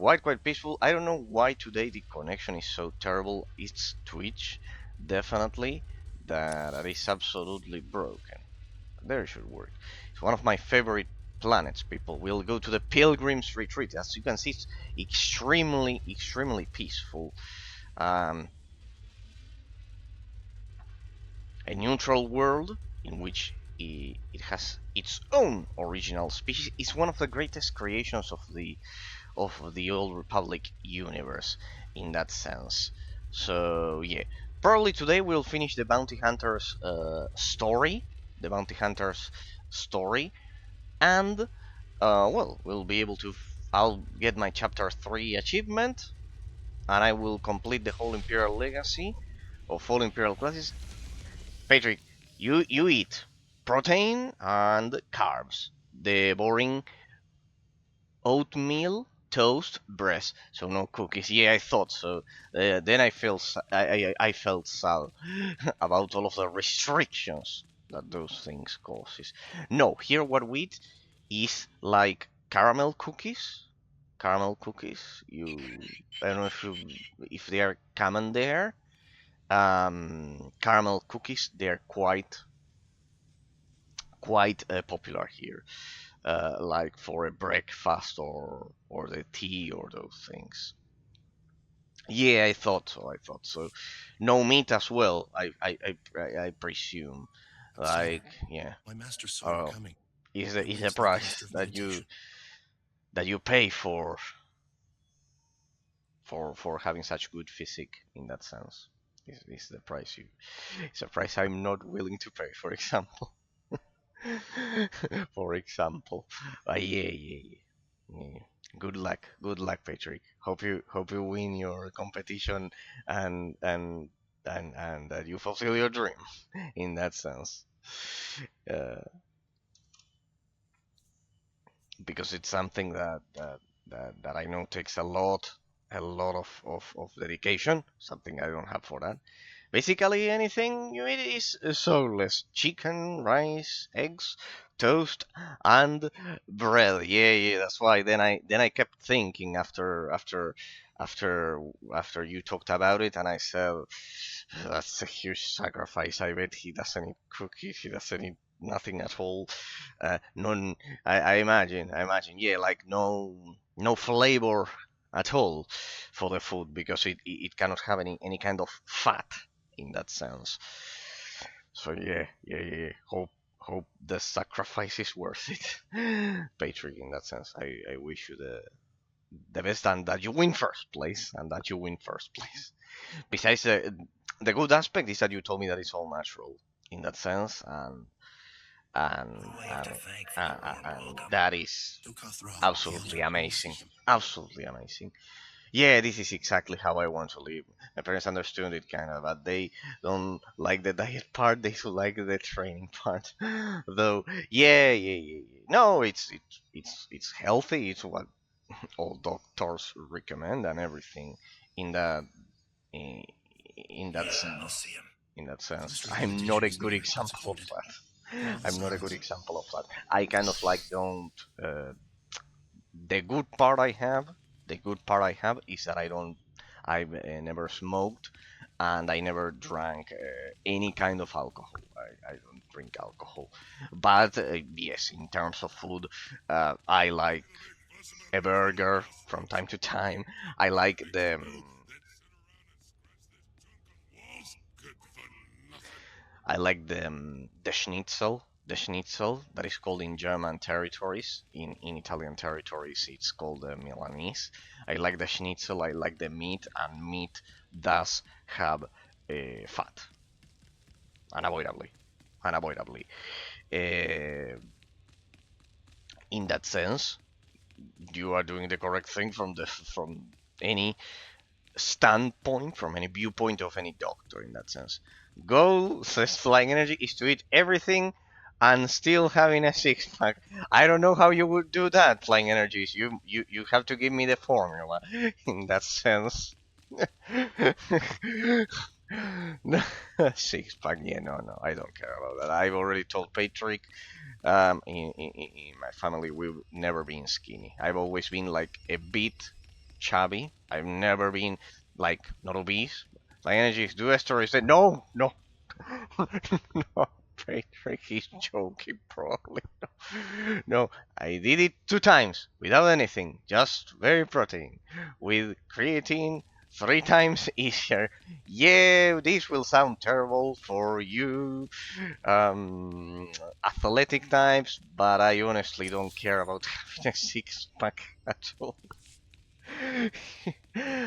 quite peaceful. I don't know why today the connection is so terrible. It's Twitch, definitely. That is absolutely broken. There it should work. It's one of my favorite planets, people. We'll go to the Pilgrim's Retreat. As you can see, it's extremely peaceful. Um, a neutral world in which it has its own original species. It's one of the greatest creations of the old Republic universe in that sense. So yeah, probably today we'll finish the Bounty Hunters story, the Bounty Hunters story, and well, we'll be able to. I'll get my Chapter 3 achievement, and I will complete the whole Imperial Legacy of all Imperial classes. Patrick, you eat protein and carbs. The boring oatmeal, toast, bread. So no cookies. Yeah, I thought so. Then I felt sad about all of the restrictions that those things causes. No, here what we eat is like caramel cookies. Caramel cookies. I don't know if they are common there. Caramel cookies. They're quite popular here, like for a breakfast or the tea or those things. Yeah, I thought so. I thought so. No meat as well. I presume. Like yeah. My master saw you Oh, coming. is a price that you pay for having such good physique in that sense. Is the price you? It's a price I'm not willing to pay. For example. For example. Yeah. Good luck, Patrick. Hope you win your competition and and and that you fulfill your dream in that sense. Uh, because it's something that I know takes a lot of dedication. Something I don't have for that. Basically, anything you eat is soulless. Chicken, rice, eggs, toast, and bread. Yeah. That's why. Then I kept thinking after after you talked about it, and I said, that's a huge sacrifice. I bet he doesn't eat cookies. He doesn't eat nothing at all. None. I imagine. Yeah, like no flavor at all for the food because it cannot have any kind of fat in that sense. So yeah. Hope the sacrifice is worth it, Patrick. In that sense, I wish you the best and that you win first place and that you win first place. Besides, the good aspect is that you told me that it's all natural in that sense, and and that is absolutely amazing. Absolutely amazing. Yeah, this is exactly how I want to live. My parents understood it kind of, but they don't like the diet part. They like the training part. Though, yeah. No, it's healthy. It's what all doctors recommend and everything. In that in, in that sense, in that sense, I'm not a good example of that. I'm not a good example of that. I kind of like don't. The good part I have, the good part I have is that I've never smoked, and I never drank any kind of alcohol. I don't drink alcohol, but yes, in terms of food, I like a burger from time to time. I like the schnitzel. The schnitzel that is called in German territories. In Italian territories, it's called the Milanese. I like the schnitzel. I like the meat, and meat does have fat, unavoidably, unavoidably. Uh, in that sense, you are doing the correct thing from any standpoint, from any viewpoint of any doctor. In that sense, goal says flying energy is to eat everything and still having a six pack. I don't know how you would do that, flying energies. You have to give me the formula in that sense. No, six pack, yeah, no, I don't care about that. I've already told Patrick. In my family, we've never been skinny. I've always been like a bit chubby. I've never been like not obese. My energy is do story said no, no, no. Patrick, he's joking probably. No, I did it 2 times without anything, just very protein. With creatine 3 times easier. Yeah, this will sound terrible for you athletic types, but I honestly don't care about having a six pack at all.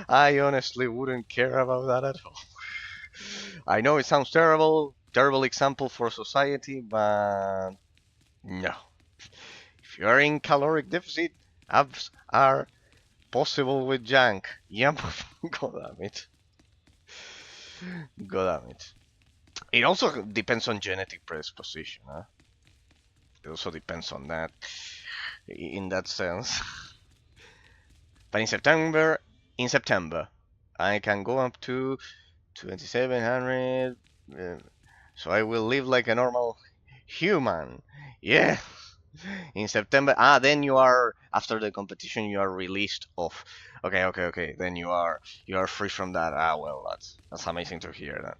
I honestly wouldn't care about that at all. I know it sounds terrible, terrible example for society, but no. If you are in caloric deficit, abs are possible with junk. Yep, god damn it. God damn it. It also depends on genetic predisposition, huh? It also depends on that, in that sense. But in September, I can go up to 2700. So I will live like a normal human. Yeah. In September. Then you are after the competition. You are released off. Okay, okay, okay. Then you are free from that. Well, that's amazing to hear that.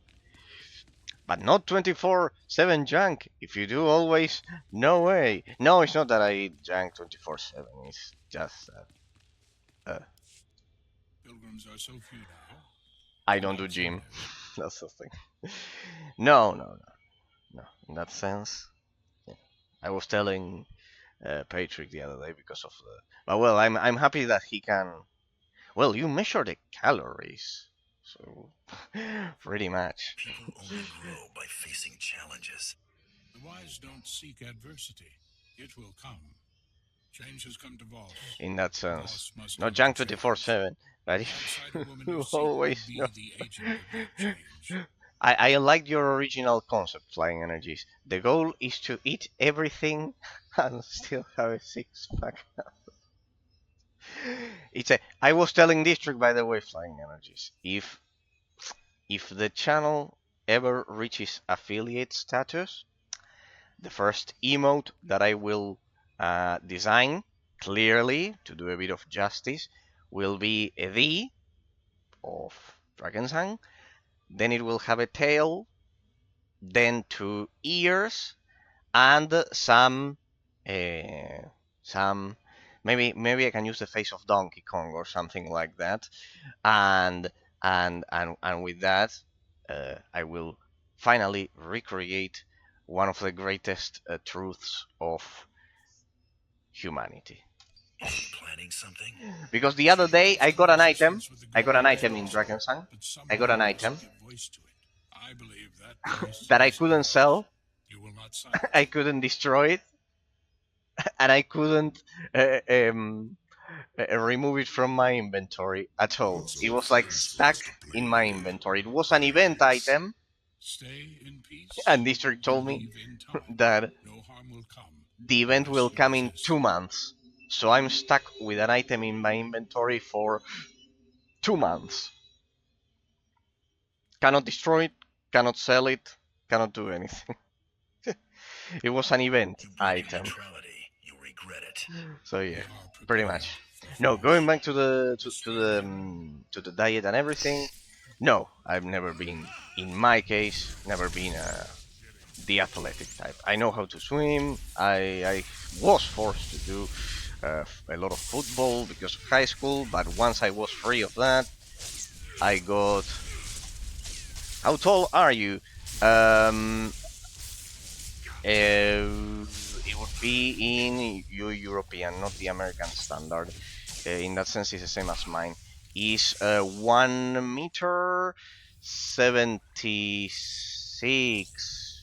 But not 24/7 junk. If you do always, no way. No, it's not that I junk 24/7. It's just Pilgrims are so few now. I don't do gym. That's the thing. No, no, no, no. In that sense, yeah. I was telling Patrick the other day because of the. But well, I'm happy that he can. Well, you measure the calories, so pretty much. People only grow by facing challenges. The wise don't seek adversity. It will come. Change has come to Voss. In that sense, Voss must not come junk to change. 24/7, but The if outsider woman you you seek will always be know. the agent of that change. I like your original concept, Flying Energies. The goal is to eat everything and still have a six pack. I was telling District, by the way, Flying Energies, if the channel ever reaches affiliate status, the first emote that I will design clearly to do a bit of justice will be a D of Dragonsang. Then it will have a tail, then 2 ears, and some maybe I can use the face of Donkey Kong or something like that, and and with that, I will finally recreate one of the greatest truths of humanity. Planning something? Because the other day I got an item. I got an item in Dragon Dragonsang. I got an item that I I couldn't sell. You will not sign it. I couldn't destroy it, and I couldn't remove it from my inventory at all. It was like stuck in my inventory. It was an event item, Stay in peace. and District told me Believe in time. that No harm will come. the event will unless you come in resist. 2 months. So I'm stuck with an item in my inventory for 2 months. Cannot destroy it, cannot sell it, cannot do anything. It was an event You break item. neutrality, you regret it. So yeah, pretty much. No, going back to the diet and everything. No, I've never been. In my case, never been the athletic type. I know how to swim. I was forced to do a lot of football because of high school, but once I was free of that, I got. How tall are you? It would be in European, not the American standard. In that sense, it's the same as mine. Is 1 meter 76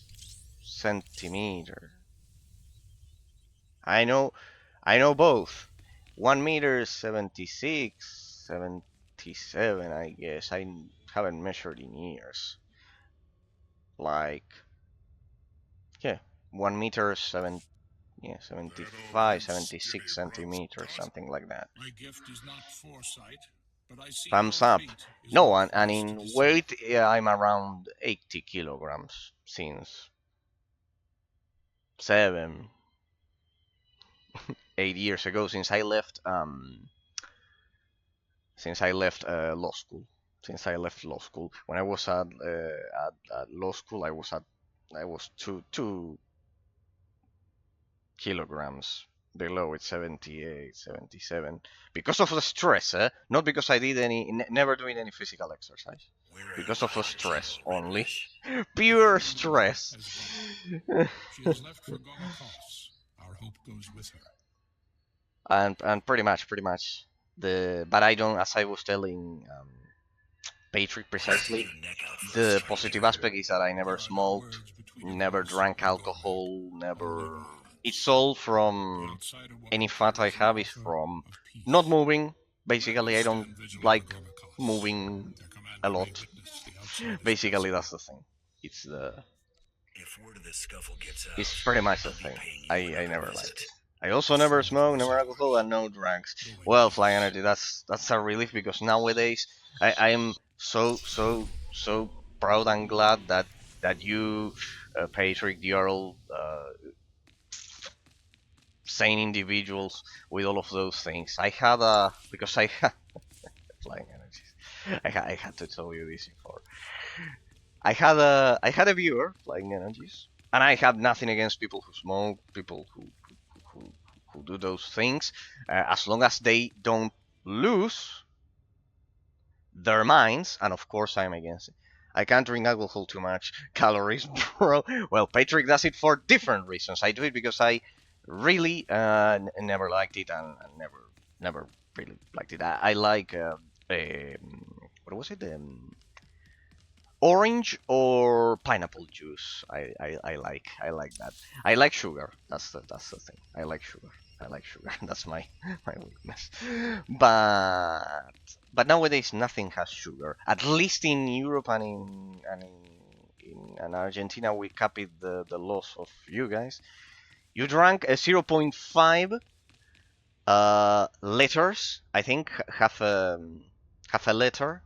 centimeter. I know both. 1 meter 76, 77. I guess I haven't measured in years. Like, yeah, 1 meter 75, 76 centimeters, something like that. My gift is not foresight, but I see Thumbs your up. fate is No, not and forced to in deceive. weight, I'm around 80 kilograms since 7, 8 years ago, since I left since I left law school. Since I left law school, when I was at law school, I was 2 kilograms below. It's 78, 77 because of the stress, not because I did never doing any physical exercise. Where Because am of the I, stress Red only. Rush? Pure stress. She has left for Gomakos. Our hope goes with her. And pretty much but I don't, as I was telling Patrick precisely, Stick your neck out for a the stranger. positive aspect is that I never There are no smoked, words between never us drank and alcohol, Gomak. never. Only words. It's all The from outsider woman any fat I carries an have is offer from of peace. not moving. Let Basically, us I don't stand vigilant like for Gomakos. moving Their commander a may lot. witness the outsider's Basically, passing. that's the thing. It's the If word of this scuffle gets out, it's pretty much the I'll be thing. paying you I another never visit. liked it. I also never smoked, never alcohol, and no drugs. Go in Well, peace. Flying Energy, that's a relief because nowadays I am so proud and glad that you, Patrick, the Earl, sane individuals with all of those things. I had a because I had Flying Energies. I had to tell you this before. I had a viewer, Flying Energies, and I have nothing against people who smoke, people who, who do those things, as long as they don't lose their minds. And of course, I'm against it. I can't drink alcohol too much. Calories, bro. Well, Patrick does it for different reasons. I do it because I really never liked it and never really liked it. I like what was it? Orange or pineapple juice. I like that. I like sugar. That's the thing. I like sugar. I like sugar. That's my weakness. But nowadays nothing has sugar. At least in Europe and Argentina we copied the laws of you guys. You drank a 0.5 liters. I think half a liter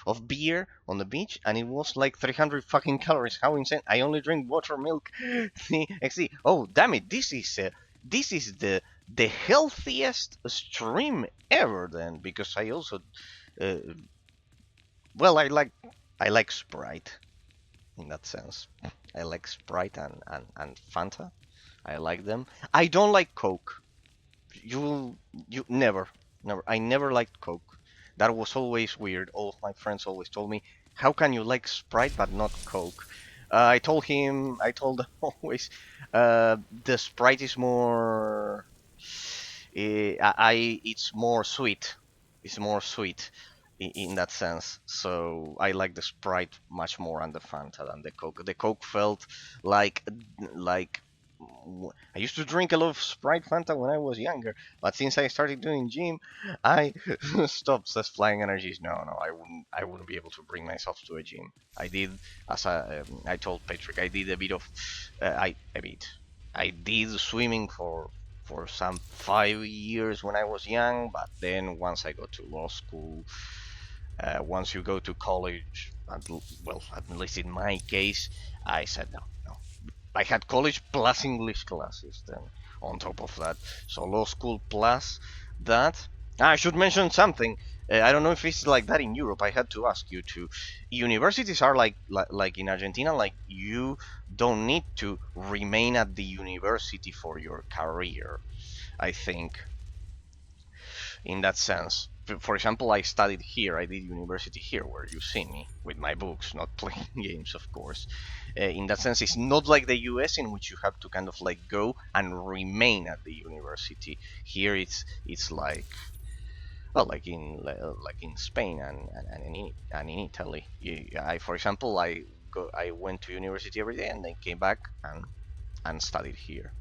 of beer on the beach, and it was like 300 fucking calories. How insane! I only drink water, milk, XD. Oh damn it! This is the healthiest stream ever. Then because I also uh, well I like Sprite in that sense. I like Sprite and Fanta. I like them. I don't like Coke. You never. I never liked Coke. That was always weird. All of my friends always told me, "How can you like Sprite but not Coke?" I told them always, the Sprite is more, it's more sweet. It's more sweet in that sense. So I like the Sprite much more than the Fanta than the Coke. The Coke felt like like I used to drink a lot of Sprite Fanta when I was younger, but since I started doing gym, I stopped. Says Flying Energies. No, no, I wouldn't be able to bring myself to a gym. I did, I told Patrick, I did a bit of, I did swimming for some 5 years when I was young, but then once I got to law school, once you go to college, well, at least in my case, I said no, no. I had college plus English classes then on top of that. So law school plus that. I should mention something. I don't know if it's like that in Europe. I had to ask you to. Universities are like in Argentina, like you don't need to remain at the university for your career. I think in that sense. For example, I studied here. I did university here, where you see me with my books, not playing games, of course. In that sense, it's not like the US, in which you have to kind of like go and remain at the university. Here, it's like, well, like in Spain and in Italy. For example, I went to university every day and then came back and studied here.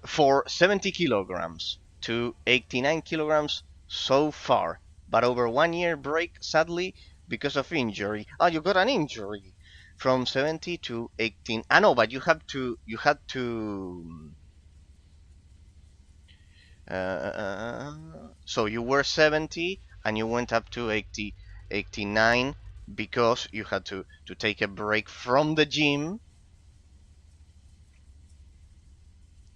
For 70 kilograms to 89 kilograms so far, but over 1 year break, sadly, because of injury. Oh, you got an injury from 70 to 18. I know, but so you were 70 and you went up to 80, 89 because you had to take a break from the gym.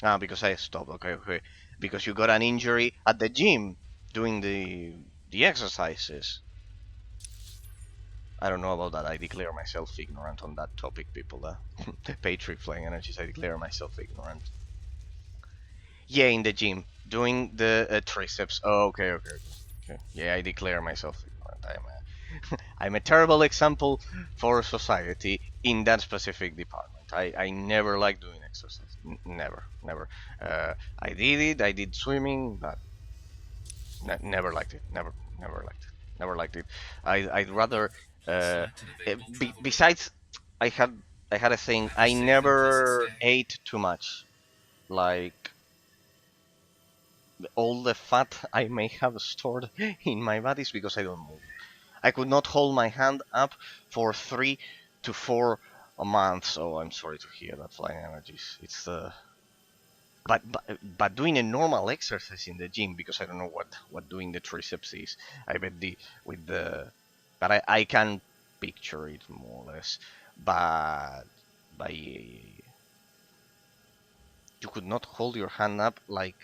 Ah, because I stopped. Okay, okay. Because you got an injury at the gym. doing the exercises. I don't know about that. I declare myself ignorant on that topic, people. Patrick Flying Energies, I declare myself ignorant. Yeah, in the gym, doing the triceps. Oh, okay. Yeah, I declare myself ignorant. I'm a terrible example for society in that specific department. I never liked doing exercise. Never. I did it. I did swimming, but never liked it. Never liked it. Never liked it. I'd rather. Besides, I had I had a thing. I never ate too much. Like all the fat I may have stored in my body is because I don't move. I could not hold my hand up for 3 to 4 months. Oh, I'm sorry to hear that, Flying Energies. It's but doing a normal exercise in the gym, because I don't know what doing the triceps is. I bet but I can picture it more or less. But you could not hold your hand up like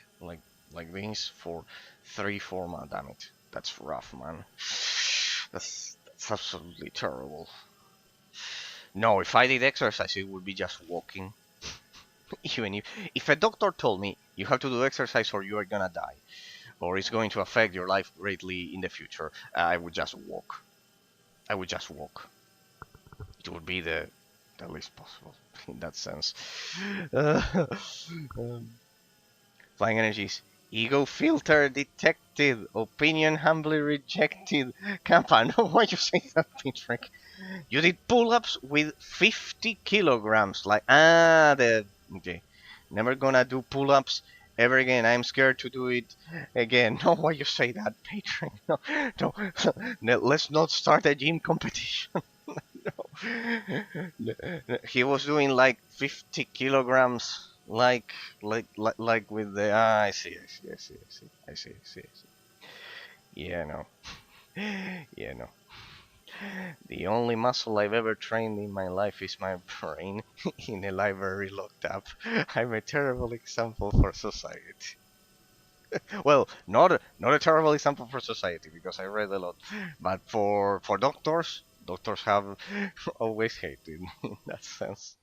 this for 3 4 months. Damn it, that's rough, man. That's absolutely terrible. No, if I did exercise, it would be just walking. Even if a doctor told me you have to do exercise or you are gonna die, or it's going to affect your life greatly in the future, I would just walk. I would just walk. It would be the least possible in that sense. Um, Flying Energies. Ego filter detected. Opinion humbly rejected. Kappa, no, why you say that, Patrick? You did pull-ups with 50 kilograms. Okay. Never gonna do pull-ups ever again. I'm scared to do it again. No, why you say that, Patrick? No, no. No, let's not start a gym competition. No. He was doing like 50 kilograms, like with the. I see. Yeah, no. Yeah, no. The only muscle I've ever trained in my life is my brain in a library locked up. I'm a terrible example for society. Well, not a terrible example for society because I read a lot, but for doctors have always hated in that sense.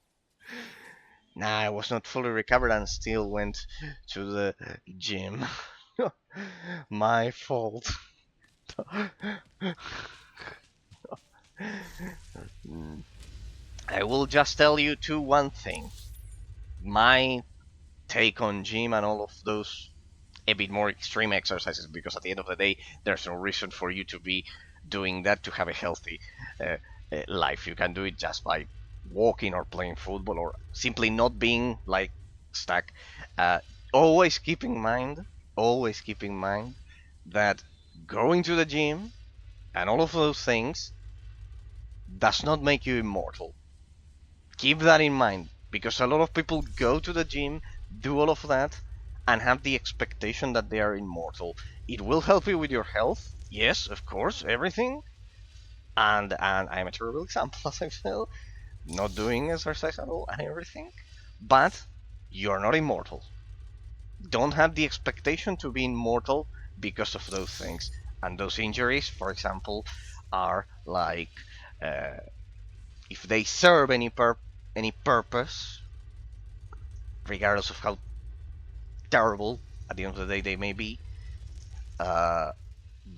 Nah, I was not fully recovered and still went to the gym. My fault. Mm. I will just tell you one thing. My take on gym and all of those a bit more extreme exercises, because at the end of the day, there's no reason for you to be doing that to have a healthy uh, life. You can do it just by walking or playing football or simply not being like stuck. Uh, always always keep in mind that going to the gym and all of those things does not make you immortal. Keep that in mind, because a lot of people go to the gym, do all of that, and have the expectation that they are immortal. It will help you with your health, yes, of course, everything. And I'm a terrible example, as I feel, not doing exercise at all and everything. But you're not immortal. Don't have the expectation to be immortal because of those things. And those injuries, for example, are like uh, if they serve any purpose, regardless of how terrible at the end of the day they may be, uh,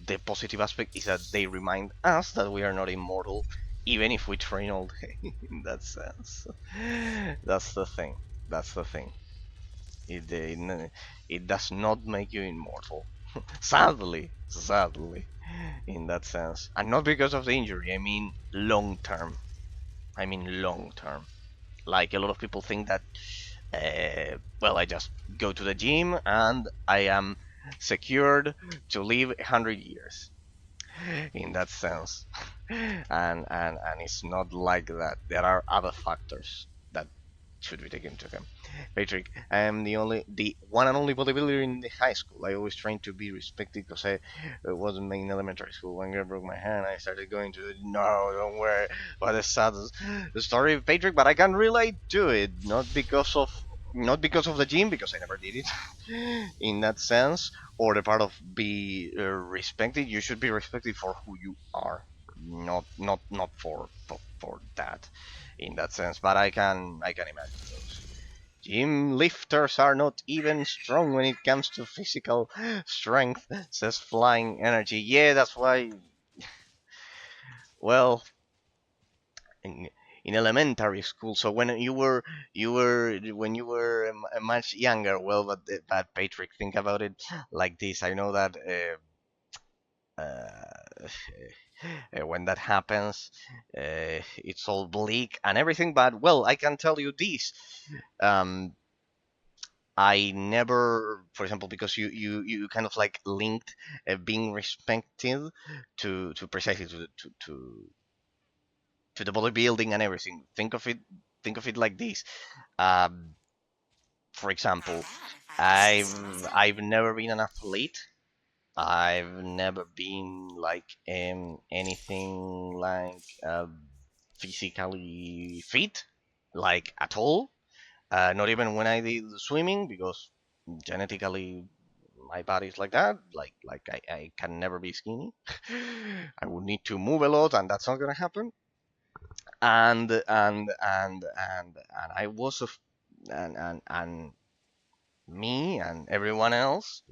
the positive aspect is that they remind us that we are not immortal, even if we train all day. In that sense, that's the thing. That's the thing. It does not make you immortal. Sadly, in that sense, and not because of the injury. I mean long term. Like a lot of people think that well, I just go to the gym and I am secured to live 100 years in that sense. And it's not like that. There are other factors that should be taken into account. Patrick, I am the one and only bodybuilder in the high school. I always trained to be respected because I wasn't in elementary school. When I broke my hand, I started going to no, don't worry. What a sad story, Patrick. But I can relate to it, not because of not because of the gym, because I never did it in that sense, or the part of be respected. You should be respected for who you are, not for that, in that sense. But I can imagine those. Gym lifters are not even strong when it comes to physical strength, says Flying Energy. Yeah, that's why. Well, in, in elementary school. So when you were much younger. Well, but Patrick, think about it like this. I know that when that happens, it's all bleak and everything. But well, I can tell you this. Um, I never, for example, because you kind of like linked being respected to precisely to the bodybuilding and everything. Think of it like this. Um, for example, I've never been an athlete. I've never been like anything like physically fit, like at all. Not even when I did swimming, because genetically my body's like that. Like I can never be skinny. I would need to move a lot, and that's not gonna happen. And I was and me and everyone else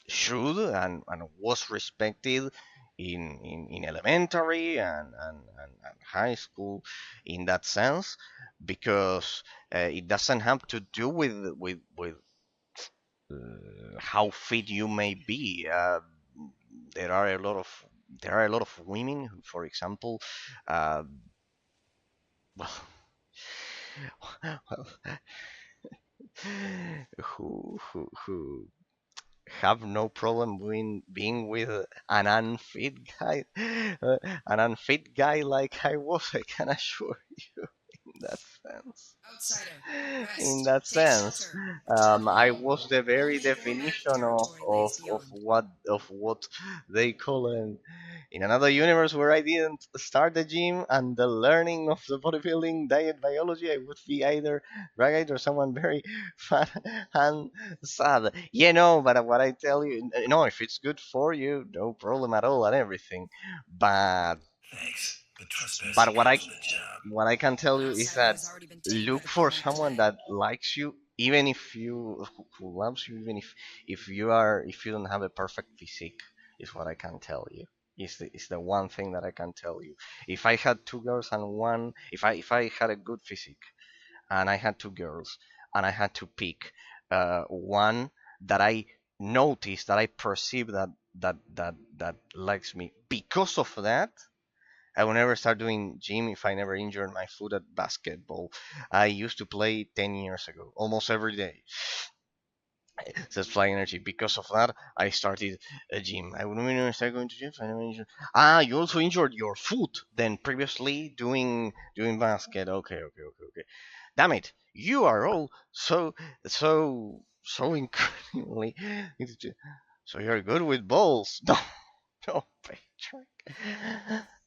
should and was respected in elementary and high school in that sense, because it doesn't have to do with how fit you may be. There are a lot of there are a lot of women who, for example, uh, well, well, who have no problem being with an unfit guy, an unfit guy like I was. I can assure you, in that sense. Outsider, In rest. that Take sense, shelter. Return I home. was the very Only warcraft definition of, territory of, lays of beyond. what they call in another universe where I didn't start the gym and the learning of the bodybuilding diet biology. I would be either drag or someone very fat and sad. Yeah, no, but what I tell you, no, if it's good for you, no problem at all and everything. But Thanks, but trespassing but comes with a job. what I can tell An you is outsider that has already been taken by look the for permanent someone clan. that likes you, even if you who loves you, even if you don't have a perfect physique, is what I can tell you. Is the one thing that I can tell you. If I had two girls and one, if I had a good physique and I had two girls and I had to pick one that I noticed, that I perceive that likes me because of that, I will never start doing gym if I never injured my foot at basketball. I used to play 10 years ago, almost every day. Says Fly Energy. Because of that, I started a gym. I would never start going to gym. I never injured. Ah, you also injured your foot then previously doing basket. Okay. Damn it! You are all so incredibly. So you're good with balls. No, no, Patrick.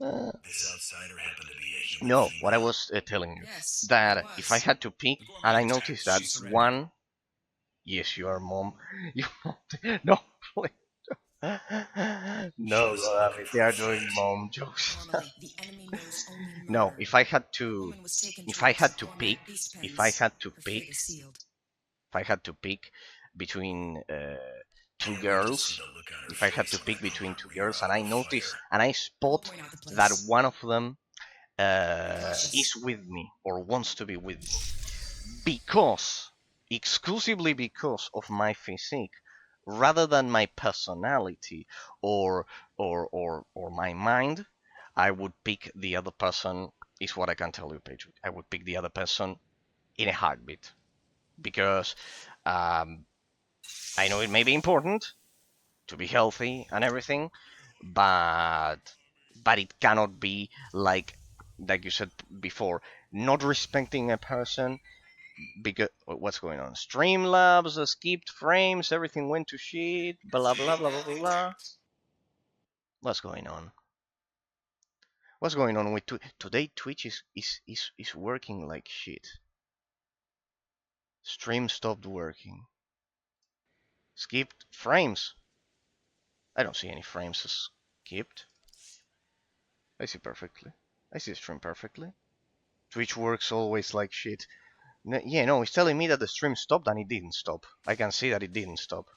Uh, This outsider happened to be a human No, what I female. was telling you, Yes, it that if I was. had to pick, The and Gorman I attacks. noticed that She surrendered. one, yes, you are mom. You no, please. She No, wasn't looking they for a are doing fight. mom jokes. Normally, the enemy knows only No, murder. if I had The to, woman was taken if to I its had to pick, format beast if I pens. had to Her pick, fate is sealed. if I had to pick between two Can't wait to see girls, the look on her if I had to face when pick I pull between her two rear girls, out and of I the notice fire. and I I'll spot point out the that place. one of them Be cautious. is with me or wants to be with me, because exclusively because of my physique, rather than my personality or or my mind, I would pick the other person. Is what I can tell you, Patrick. I would pick the other person in a heartbeat, because um, I know it may be important to be healthy and everything, but it cannot be like you said before, not respecting a person. Because what's going on? Streamlabs, skipped frames, everything went to shit. Blah blah blah blah blah blah. What's going on? What's going on with today? Twitch is working like shit. Stream stopped working. Skipped frames. I don't see any frames skipped. I see perfectly. I see the stream perfectly. Twitch works always like shit. Yeah, no, it's telling me that the stream stopped and it didn't stop. I can see that it didn't stop.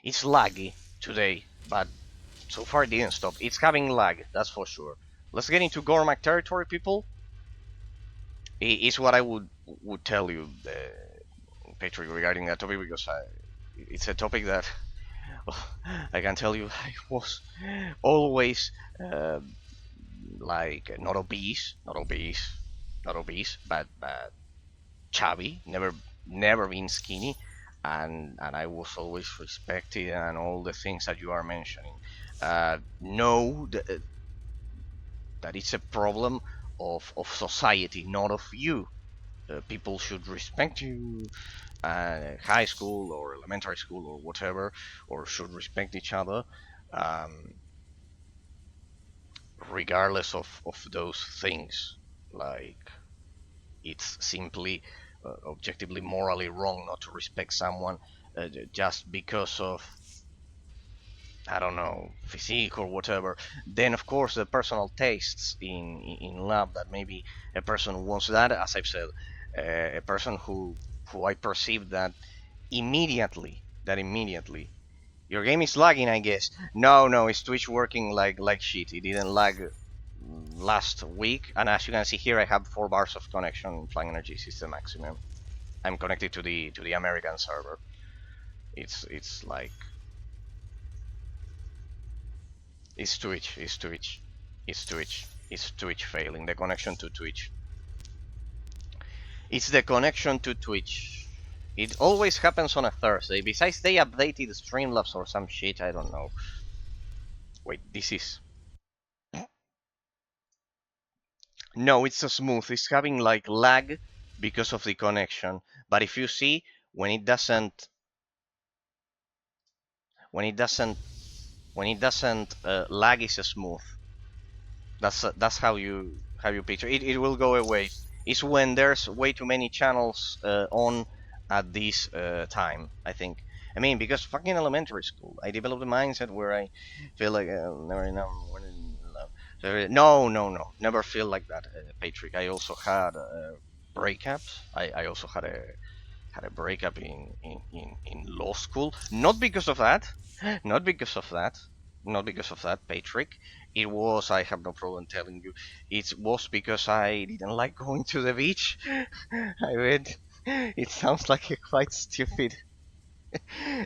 It's laggy today, but so far it didn't stop. It's having lag, that's for sure. Let's get into Gormak territory, people. It's what I would tell you, Patrick, regarding that topic, because it's a topic that I can tell you I was always like not obese, but chubby, never been skinny, and I was always respected and all the things that you are mentioning. Know that it's a problem of society, not of you. People should respect you, high school or elementary school or whatever, or should respect each other, um, regardless of those things. Like, it's simply objectively morally wrong not to respect someone just because of, I don't know, physique or whatever. Then of course the personal tastes in love, that maybe a person wants that, as I've said, a person who I perceive that immediately your game is lagging, I guess. No, it's Twitch working like shit. It didn't lag last week, and as you can see here, I have 4 bars of connection. Flying energy system maximum. I'm connected to the American server. It's like it's Twitch failing. The connection to Twitch. It's the connection to Twitch. It always happens on a Thursday. Besides, they updated Streamlabs or some shit. I don't know. Wait, this is. No, it's so smooth. It's having like lag because of the connection. But if you see, when it doesn't lag, is smooth. That's how you picture it. It will go away. It's when there's way too many channels on at this time, I think. I mean, because fucking elementary school, I developed a mindset where I feel like never enough. No, never feel like that, Patrick. I also had breakups. I also had a breakup in law school. Not because of that. Not because of that. Not because of that, Patrick. It was, I have no problem telling you, it was because I didn't like going to the beach. I read, it sounds like a quite stupid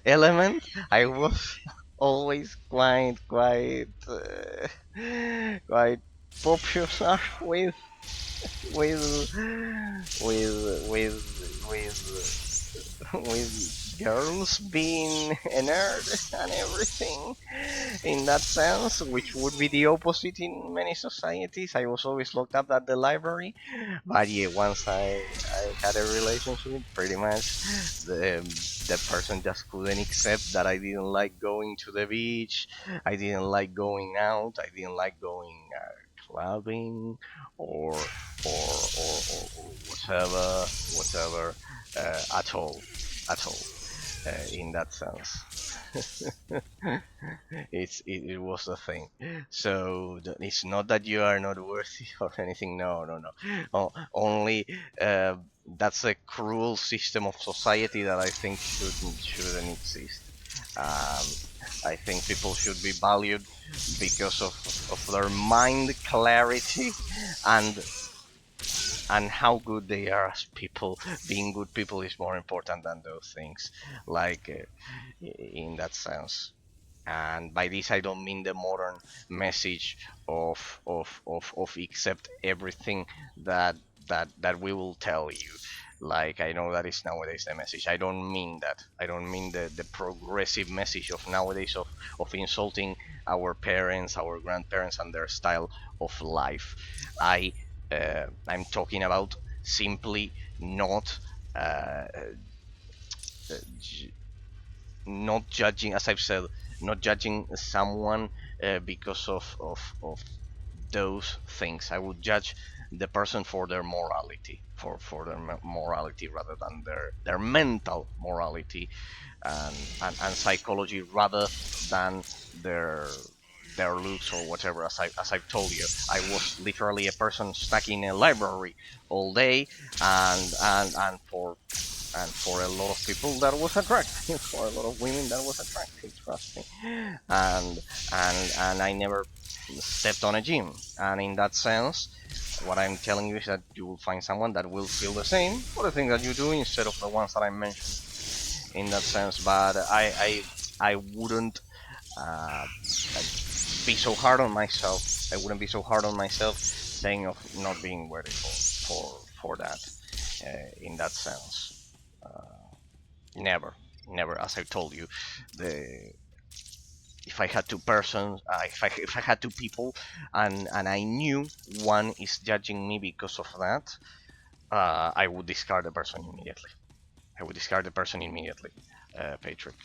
element. I was always quite popular with with girls being a nerd and everything in that sense, which would be the opposite in many societies. I was always locked up at the library, but yeah, once I had a relationship, pretty much the person just couldn't accept that I didn't like going to the beach, I didn't like going out, I didn't like going clubbing or whatever at all in that sense. It was a thing. So it's not that you are not worthy or anything. No. Only that's a cruel system of society that I think shouldn't exist. I think people should be valued because of their mind clarity and how good they are as people. Being good people is more important than those things, like in that sense. And by this I don't mean the modern message of accept everything that we will tell you. Like, I know that is nowadays the message. I don't mean that. I don't mean the progressive message of nowadays of insulting our parents, our grandparents, and their style of life. I'm talking about simply not not judging, as I've said, not judging someone because of those things. I would judge the person for their morality, for their morality rather than their mental morality and psychology rather than their looks or whatever. As I've told you, I was literally a person stuck in a library all day, and for a lot of people that was attractive, for a lot of women that was attractive, trust me. And I never stepped on a gym, and in that sense, what I'm telling you is that you will find someone that will feel the same for the things that you do instead of the ones that I mentioned in that sense. But I wouldn't be so hard on myself. I wouldn't be so hard on myself saying of not being worthy for that in that sense. Never, never. As I told you, the if I had two persons, if I had two people, and I knew one is judging me because of that, I would discard the person immediately. I would discard the person immediately, Patrick,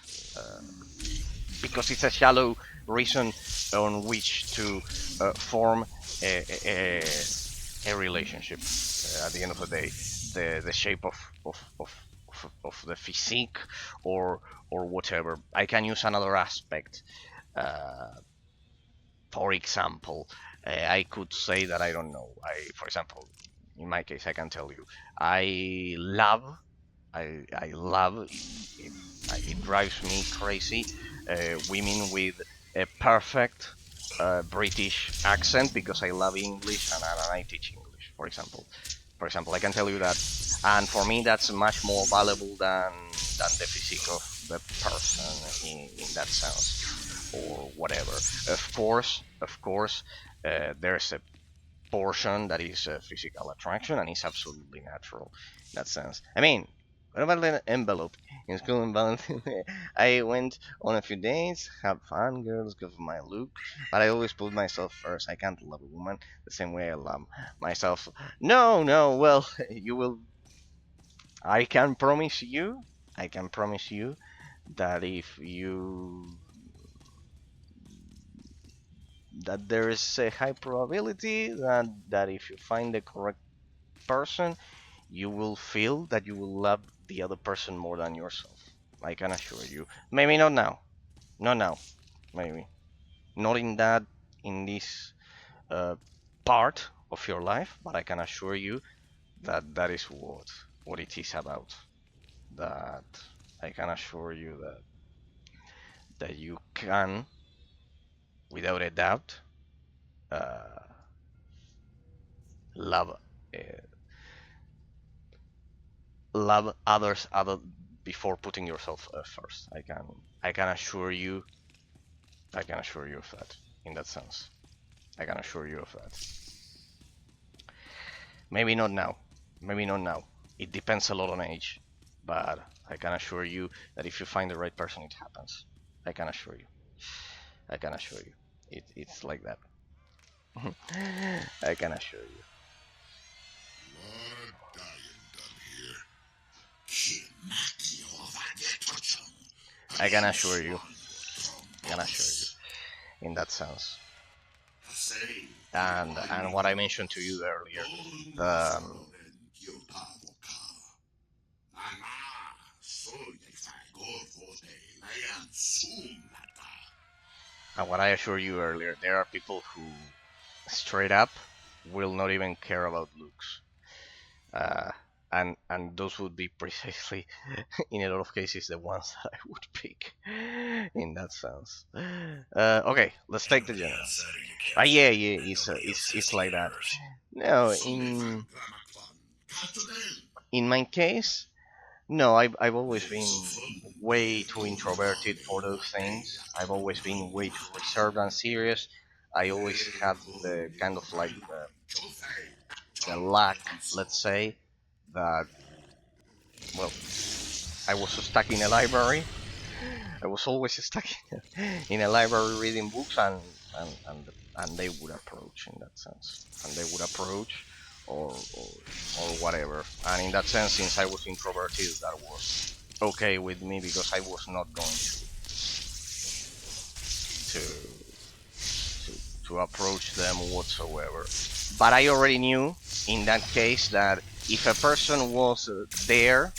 because it's a shallow reason on which to form a relationship. At the end of the day, the shape of the physique or whatever. I can use another aspect. For example, I could say that I don't know. For example, in my case, I can tell you, I love it drives me crazy. Women with a perfect British accent because I love English and I teach English. For example, I can tell you that, and for me that's much more valuable than the physique of the person in that sense or whatever. Of course, there's a portion that is physical attraction and it's absolutely natural in that sense. I mean, what about the envelope in school in Valentine? I went on a few dates, have fun, girls, go for my look, but I always put myself first. I can't love a woman the same way I love myself. No, no, well, you will. I can promise you. I can promise you that if you that there is a high probability that if you find the correct person, you will feel that you will love the other person more than yourself. I can assure you. Maybe not now. Not now. Maybe not in this uh, part of your life, but I can assure you that that is what it is about. That I can assure you that you can, without a doubt, uh, love uh, love others other before putting yourself first. I can assure you. I can assure you of that. In that sense, I can assure you of that. Maybe not now. Maybe not now. It depends a lot on age, but I can assure you that if you find the right person, it happens. I can assure you. I can assure you. It's like that. I can assure you. Lot of dying done here. I can assure you. I can assure you. In that sense. And what I mentioned to you earlier, the and what I assured you earlier, there are people who straight up will not even care about looks. And those would be precisely, in a lot of cases, the ones that I would pick in that sense. Okay, let's take the general. Yeah, it's like that. No, in my case, no, I've always been way too introverted for those things. I've always been way too reserved and serious. I always had the kind of like the lack, let's say, that, well, I was stuck in a library. I was always stuck in a library reading books, and they would approach in that sense, and they would approach or whatever. And in that sense, since I was introverted, that was okay with me because I was not going to approach them whatsoever. But I already knew in that case that if a person was there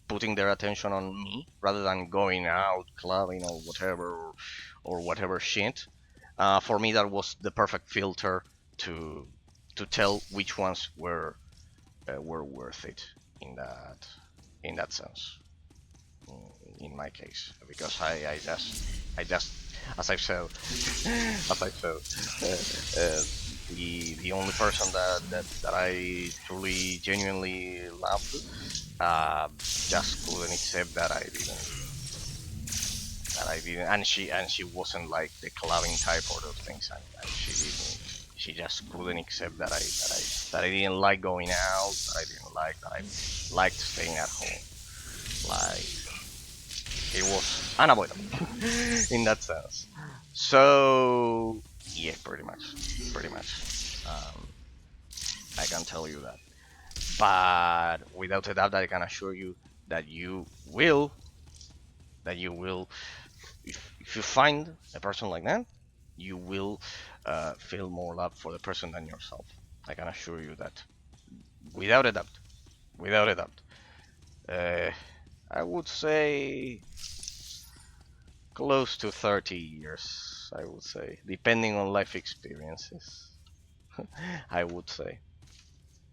putting their attention on me rather than going out clubbing or whatever shit, for me that was the perfect filter to tell which ones were worth it in that sense. In my case, because I just as I've said the only person that I truly genuinely loved just couldn't accept that I didn't, and she wasn't like the clubbing type or those things, and she didn't. She just couldn't accept that I didn't like going out. That I didn't like that I liked staying at home. Like it was unavoidable in that sense. So yeah, pretty much. I can tell you that. But without a doubt, I can assure you that you will if you find a person like that, you will feel more love for the person than yourself. I can assure you that, without a doubt. Without a doubt. I would say close to 30 years. I would say, depending on life experiences. I would say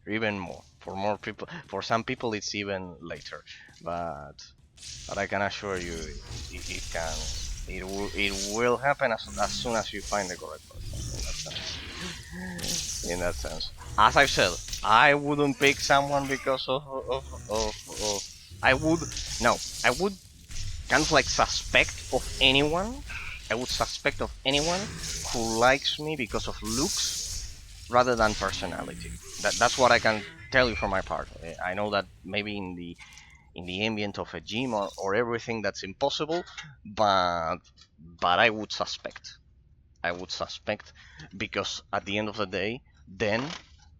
even more. For more people, for some people, it's even later. But I can assure you, it will happen as soon as you find the correct person. In that sense, as I've said, I wouldn't pick someone because of I would no, I would kind of like suspect of anyone. I would suspect of anyone who likes me because of looks rather than personality. That's what I can tell you for my part. I know that maybe in the ambient of a gym or everything that's impossible, but I would suspect. I would suspect because at the end of the day, then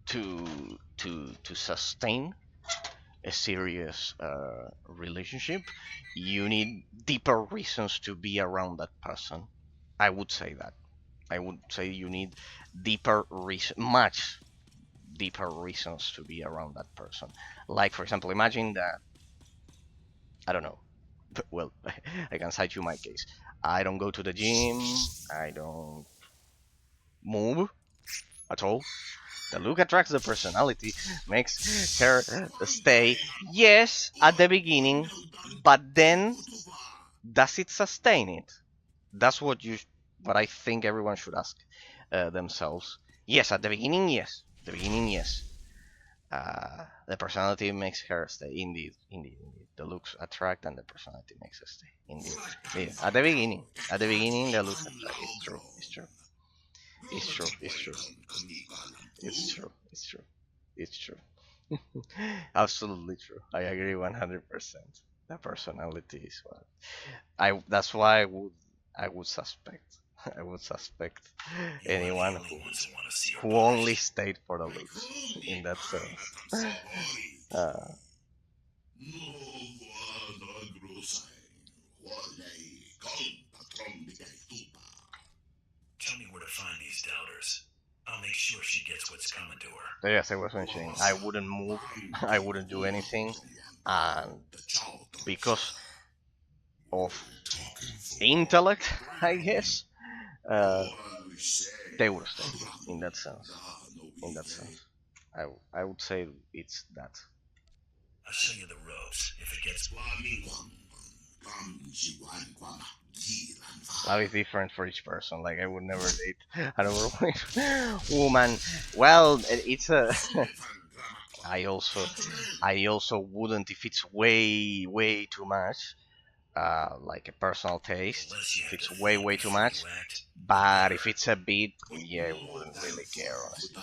to sustain a serious relationship, you need deeper reasons to be around that person. I would say that. I would say you need much deeper reasons to be around that person. Like for example, imagine that I don't know. Well, I can cite you my case. I don't go to the gym. I don't move at all. The look attracts the personality, makes her stay. Yes, at the beginning, but then does it sustain it? That's what I think everyone should ask themselves. Yes, at the beginning, yes. The beginning, yes. The personality makes her stay. Indeed. The looks attract, and the personality makes her stay. Indeed. At the beginning, the looks attract. It's true. It's true. It's true. Absolutely true. I agree 100%. The personality is what I. That's why I would suspect. I would suspect anyone who only stayed for the looks in that sense. Uh, Tell me where to find these doubters. I'll make sure she gets what's coming to her. but yes, I was mentioning I wouldn't move. I wouldn't do anything, and because of intellect, I guess, they would stay in that sense. In that sense, I would say it's that. I'll show you the ropes. If it gets That is different for each person. Like I would never date an overweight woman. Well, it's a. I also wouldn't if it's way too much. Like a personal taste. If it's way too much. But if it's a bit, yeah, I wouldn't really care honestly.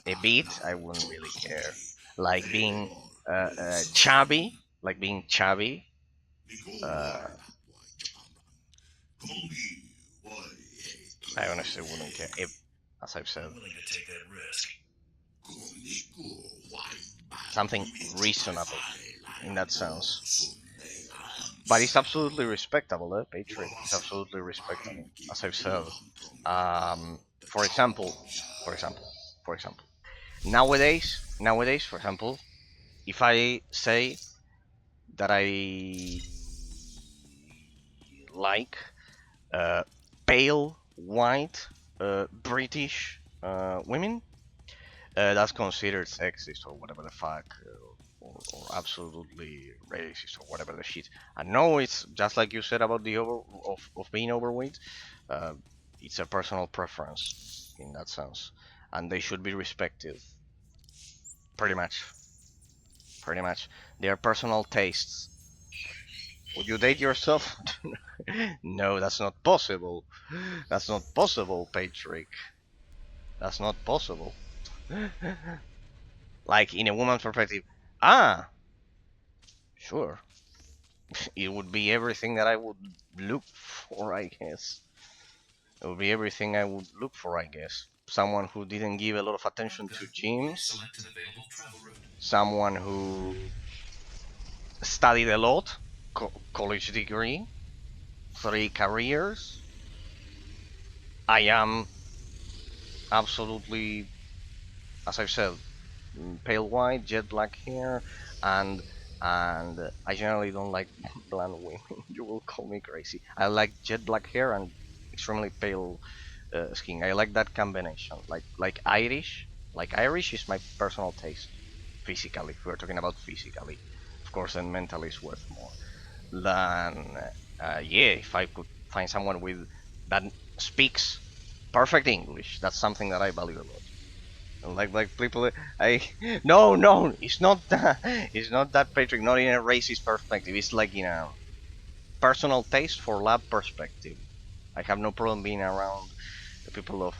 A bit, I wouldn't really care. Like being chubby, Uh, I honestly wouldn't care. If, as I've said, I'm willing to take that risk. something reasonable in that sense. But it's absolutely respectable, Patriot. It's absolutely respectable, as I've said. for example, for example, for example, nowadays, for example, if I say that I like pale white British women, that's considered sexist or whatever the fuck, or absolutely racist or whatever the shit. I know it's just like you said about the of being overweight. Uh, it's a personal preference in that sense, and they should be respected. Pretty much, pretty much. They are personal tastes. Would you date yourself? No, that's not possible. That's not possible, Patrick. That's not possible. Like in a woman's perspective, ah, sure, it would be everything that I would look for, I guess. It would be everything I would look for, I guess. Someone who didn't give a lot of attention to gyms, Select an available travel route. someone who studied a lot, college degree, 3 careers. I am absolutely, as I've said, pale white, jet black hair, and I generally don't like blonde women. You will call me crazy. I like jet black hair and extremely pale skin. I like that combination. Like Irish. Like Irish is my personal taste. Physically, if we're talking about physically, of course, then mentally is worth more. Then yeah, if I could find someone with that speaks perfect English, that's something that I value a lot. Like people, I no, it's not that. It's not that, Patrick. Not in a racist perspective. It's like in a personal taste for lab perspective. I have no problem being around the people of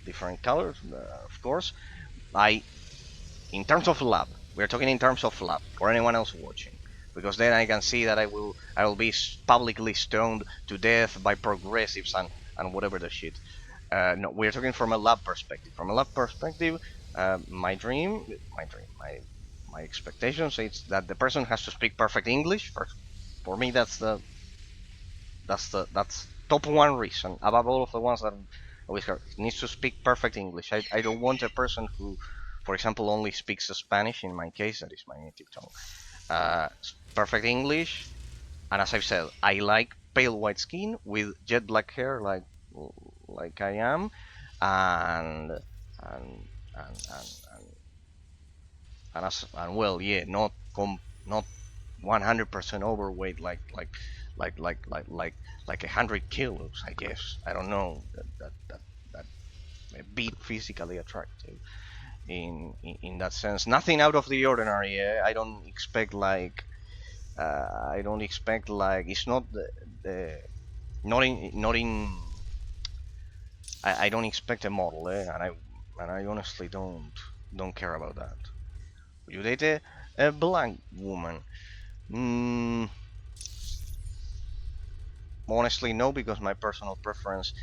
different colors, of course. I, in terms of lab, we're talking in terms of lab for anyone else watching, because then I can see that I will be publicly stoned to death by progressives and whatever the shit. No, we're talking from a lab perspective. From a lab perspective, my expectations is that the person has to speak perfect English. For me, that's top one reason above all of the ones that I always heard. It needs to speak perfect English. I don't want a person who, for example, only speaks Spanish. In my case, that is my native tongue. Perfect English, and as I've said, I like pale white skin with jet black hair, like I am, and and and and and, and well, yeah, not 100% overweight, like 100 kilos, I guess. I don't know, that a bit physically attractive in that sense. Nothing out of the ordinary. I don't expect like it's not the not in I don't expect a model, and I honestly don't care about that. Would you date a black woman? Mm, honestly, no, because my personal preference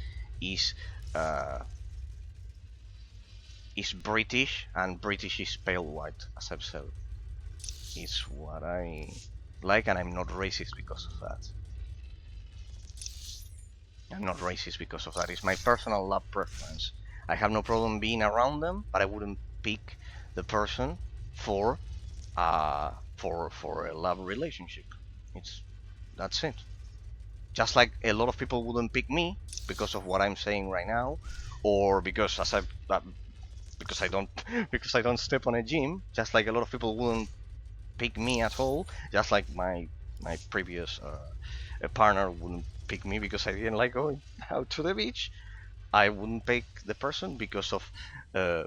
is uh, is British, and British is pale white, as I've said. It's what I like, and I'm not racist because of that. I'm not racist because of that. It's my personal love preference. I have no problem being around them, but I wouldn't pick the person for for a love relationship. It's That's it. Just like a lot of people wouldn't pick me because of what I'm saying right now, or because I don't because I don't step on a gym. Just like a lot of people wouldn't pick me at all. Just like my previous partner wouldn't pick me because I didn't like going out to the beach. I wouldn't pick the person because of uh,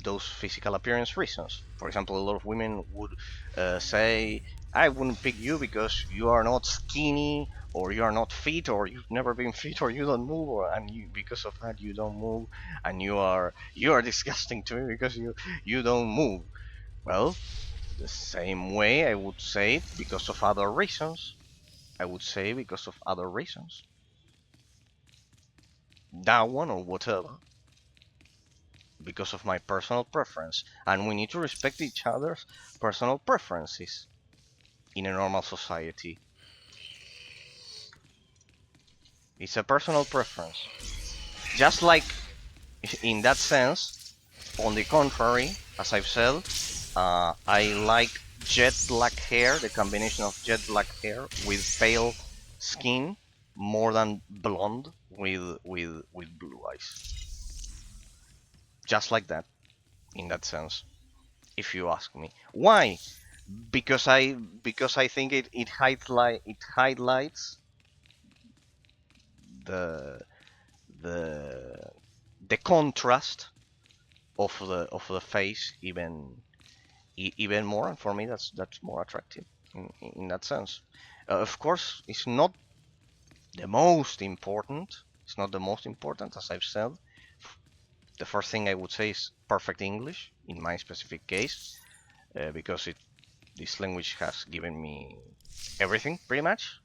those physical appearance reasons. For example, a lot of women would say, I wouldn't pick you because you are not skinny, or you are not fit, or you've never been fit, or you don't move, and because of that you don't move, and you are disgusting to me because you don't move. Well, the same way I would say it because of other reasons. I would say because of other reasons. That one or whatever. Because of my personal preference. And we need to respect each other's personal preferences in a normal society. It's a personal preference. just like in that sense, on the contrary, as I've said, I like jet black hair, the combination of jet black hair with pale skin, more than blonde with blue eyes. Just like that, in that sense, if you ask me. Why? Because I think it highlights the the the contrast of the face even more, and for me that's more attractive in that sense. Of course, it's not the most important. It's not the most important, as I've said. The first thing I would say is perfect English in my specific case, because this language has given me everything pretty much,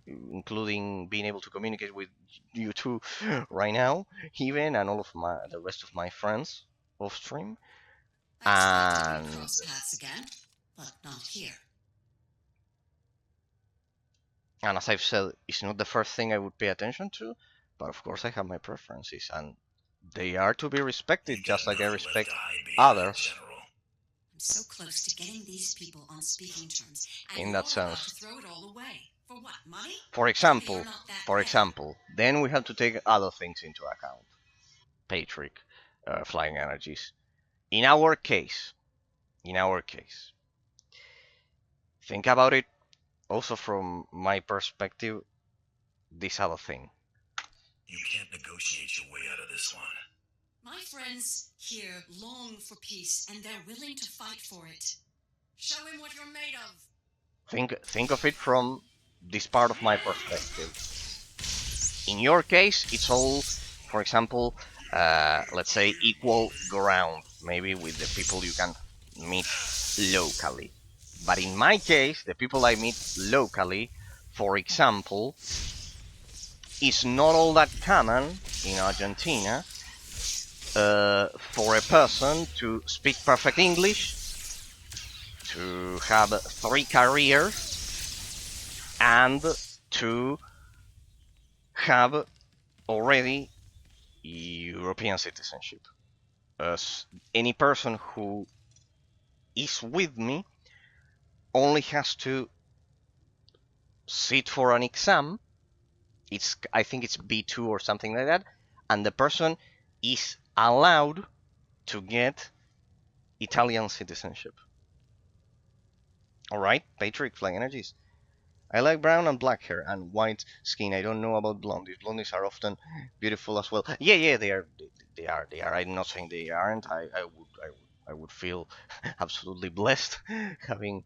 including being able to communicate with you two right now, even, and all of the rest of my friends off stream. Expected we And cross paths again, but not here. as I've said, it's not the first thing I would pay attention to, but of course I have my preferences, and they are to be respected, You've got just like I nothing left respect to hide behind, others General. I'm so close to getting these people on speaking terms, and in you're that about to sense. throw it all away. For what, money? For Tell me example, you're not that for bad. example, then we have to take other things into account. Patrick, flying energies. In our case, think about it also from my perspective. This other thing. You can't negotiate your way out of this one. My friends here long for peace, and they're willing to fight for it. Show him what you're made of. Think of it from this part of my perspective. In your case, it's all, for example, let's say equal ground, maybe with the people you can meet locally. But in my case, the people I meet locally, for example, is not all that common in Argentina for a person to speak perfect English, to have 3 careers, and to have already European citizenship. Any person who is with me only has to sit for an exam. I think it's B2 or something like that, and the person is allowed to get Italian citizenship. All right, Patrick, Flying Energies. I like brown and black hair and white skin. I don't know about blondies. Blondies are often beautiful as well. Yeah, they are. They are. I'm not saying they aren't. I would feel absolutely blessed having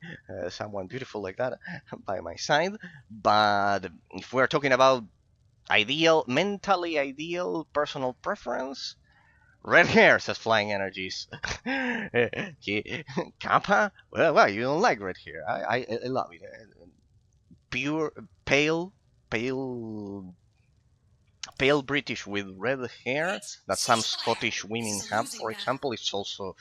someone beautiful like that by my side. But if we're talking about mentally ideal personal preference, red hair, says Flying Energies. Kappa? Well, you don't like red hair. I love it. Pure, pale, pale British with red hair Wait, that some ceasefire. Scottish women This is a have, losing for battle. example, it's also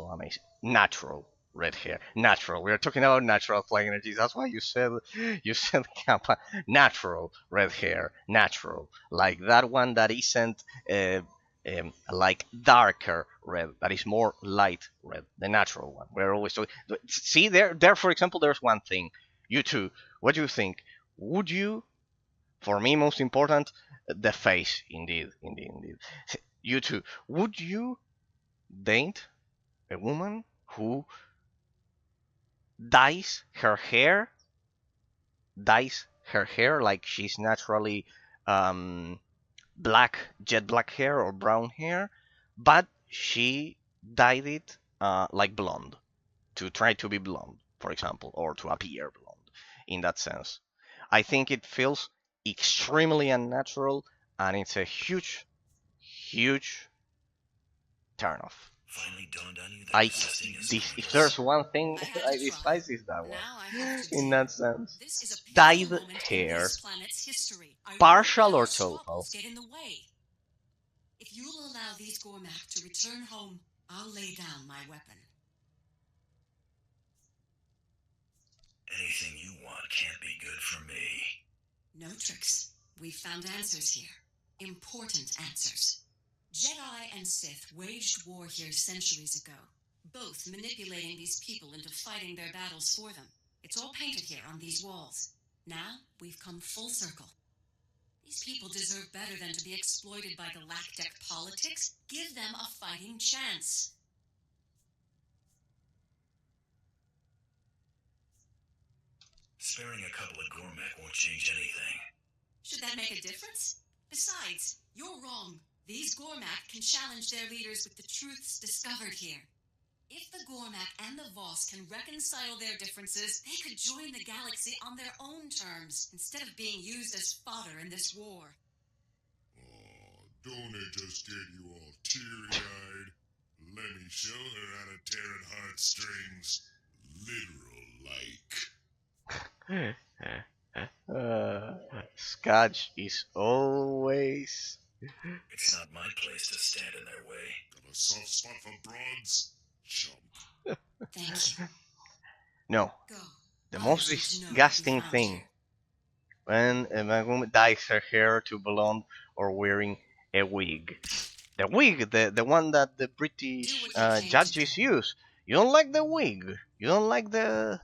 amazing. Natural red hair, natural. We are talking about natural Flying Energies. That's why you said Kappa. Natural red hair, natural, like that one that isn't like darker red, that is more light red, the natural one. We're always talking. See there. For example, there's one thing. You two, what do you think? Would you, for me, most important, the face, indeed. You two, would you date a woman who dyes her hair, like she's naturally um, jet black hair or brown hair, but she dyed it like blonde to try to be blonde, for example, or to appear blonde in that sense? I think it feels extremely unnatural, and it's a huge turnoff. Finally dawned on you that I resisting is if pointless. there's one thing I had I to try. despise is that one. Now I have to In deal. that sense, This is a dyed pivotal moment in hair, this planet's history. I won't partial let or our total. squabbles get in the way. If you'll allow these Gormak to return home, I'll lay down my weapon. Anything you want can't be good for me. No tricks. We've found answers here. important answers. Jedi and Sith waged war here centuries ago, both manipulating these people into fighting their battles for them. It's all painted here on these walls. Now we've come full circle. These people deserve better than to be exploited by galactic politics. Give them a fighting chance. Sparing a couple of Gormak won't change anything. Should that make a difference? Besides, you're wrong. These Gormak can challenge their leaders with the truths discovered here. If the Gormak and the Voss can reconcile their differences, they could join the galaxy on their own terms, instead of being used as fodder in this war. Oh, don't it just get you all teary-eyed? Let me show her how to tear at heartstrings. Literal like. Scotch is always... It's not my place to stand in their way. Got a soft spot for broads? Chump. Thank you. No. Go. The Others most need to know disgusting we found thing you. when a woman dyes her hair to blonde or wearing a wig. The wig, the one that the British Do what you came judges to use. You don't like the wig. You don't like the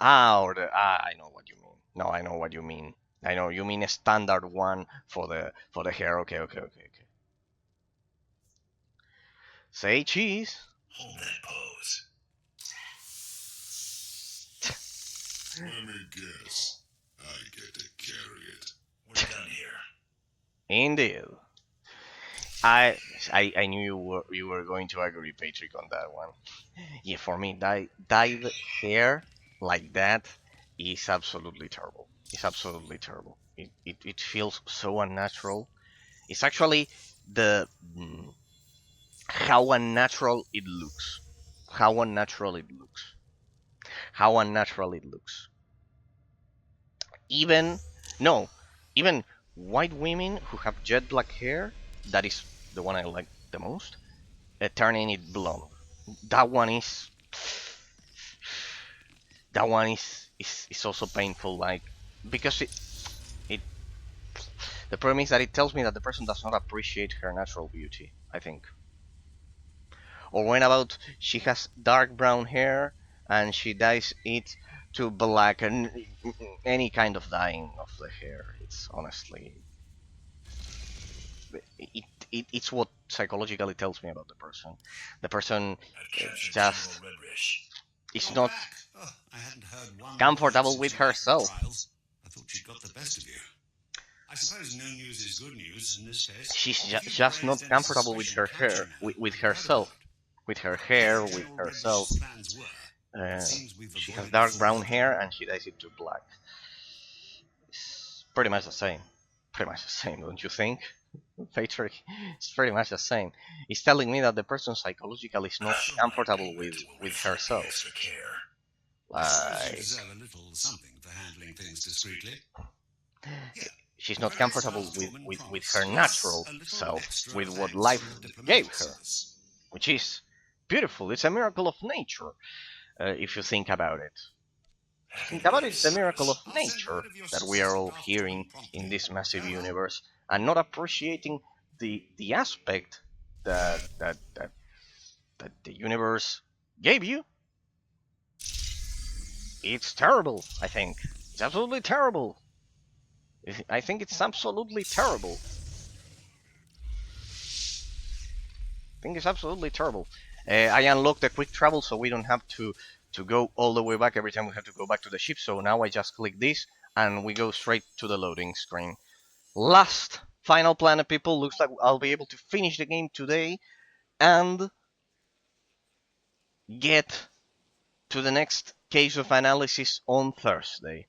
I know what you mean. No, I know what you mean. I know you mean a standard one for the hair. Okay. Say cheese. Hold that pose. Let me guess. I get to carry it. We're done here. Indeed. I knew you were going to agree, Patrick, on that one. Yeah, for me, dyed hair like that is absolutely terrible. It's absolutely terrible. It feels so unnatural. It's actually the how unnatural it looks. How unnatural it looks. How unnatural it looks. Even white women who have jet black hair, that is the one I like the most, turning it blonde. That one is also painful, like, because it the problem is that it tells me that the person does not appreciate her natural beauty, I think. Or when about she has dark brown hair and she dyes it to black, and any kind of dyeing of the hair, it's honestly it's what psychologically tells me about the person. The person I've captured just General Redrish. is not Oh, I hadn't heard one comfortable word with since you left the herself. trials. I thought she'd got the best of you. I suppose no news is good news in this case. She's If you've just not raised any comfortable with suspicion, her hair, capture now. with I'm proud herself, of it. with her hair, with General herself. Redrish's plans were, it seems we've She has avoided dark full brown welcome. hair and she dyes it to black. It's pretty much the same. Pretty much the same, don't you think? Patrick, it's pretty much the same. It's telling me that the person psychologically is not So comfortable my with conduct will reflect the herself. extra care. I suppose you Like, deserve a little something for handling things discreetly. Here, she's a not very comfortable self-woman with promise, her plus natural a little self, extra with what thanks life from the gave diplomatic her, service. which is beautiful. It's a miracle of nature, if you think about it. Happy Think to about be it, of the miracle of service. I'll send nature word of your that we are success all afterward hearing promptly. in this massive Farewell. universe, and not appreciating the aspect that the universe gave you. It's terrible, I think. It's absolutely terrible. I think it's absolutely terrible. I think it's absolutely terrible. I unlocked the quick travel so we don't have to go all the way back every time we have to go back to the ship. So now I just click this and we go straight to the loading screen. Last final planet, people. Looks like I'll be able to finish the game today and get to the next case of analysis on Thursday.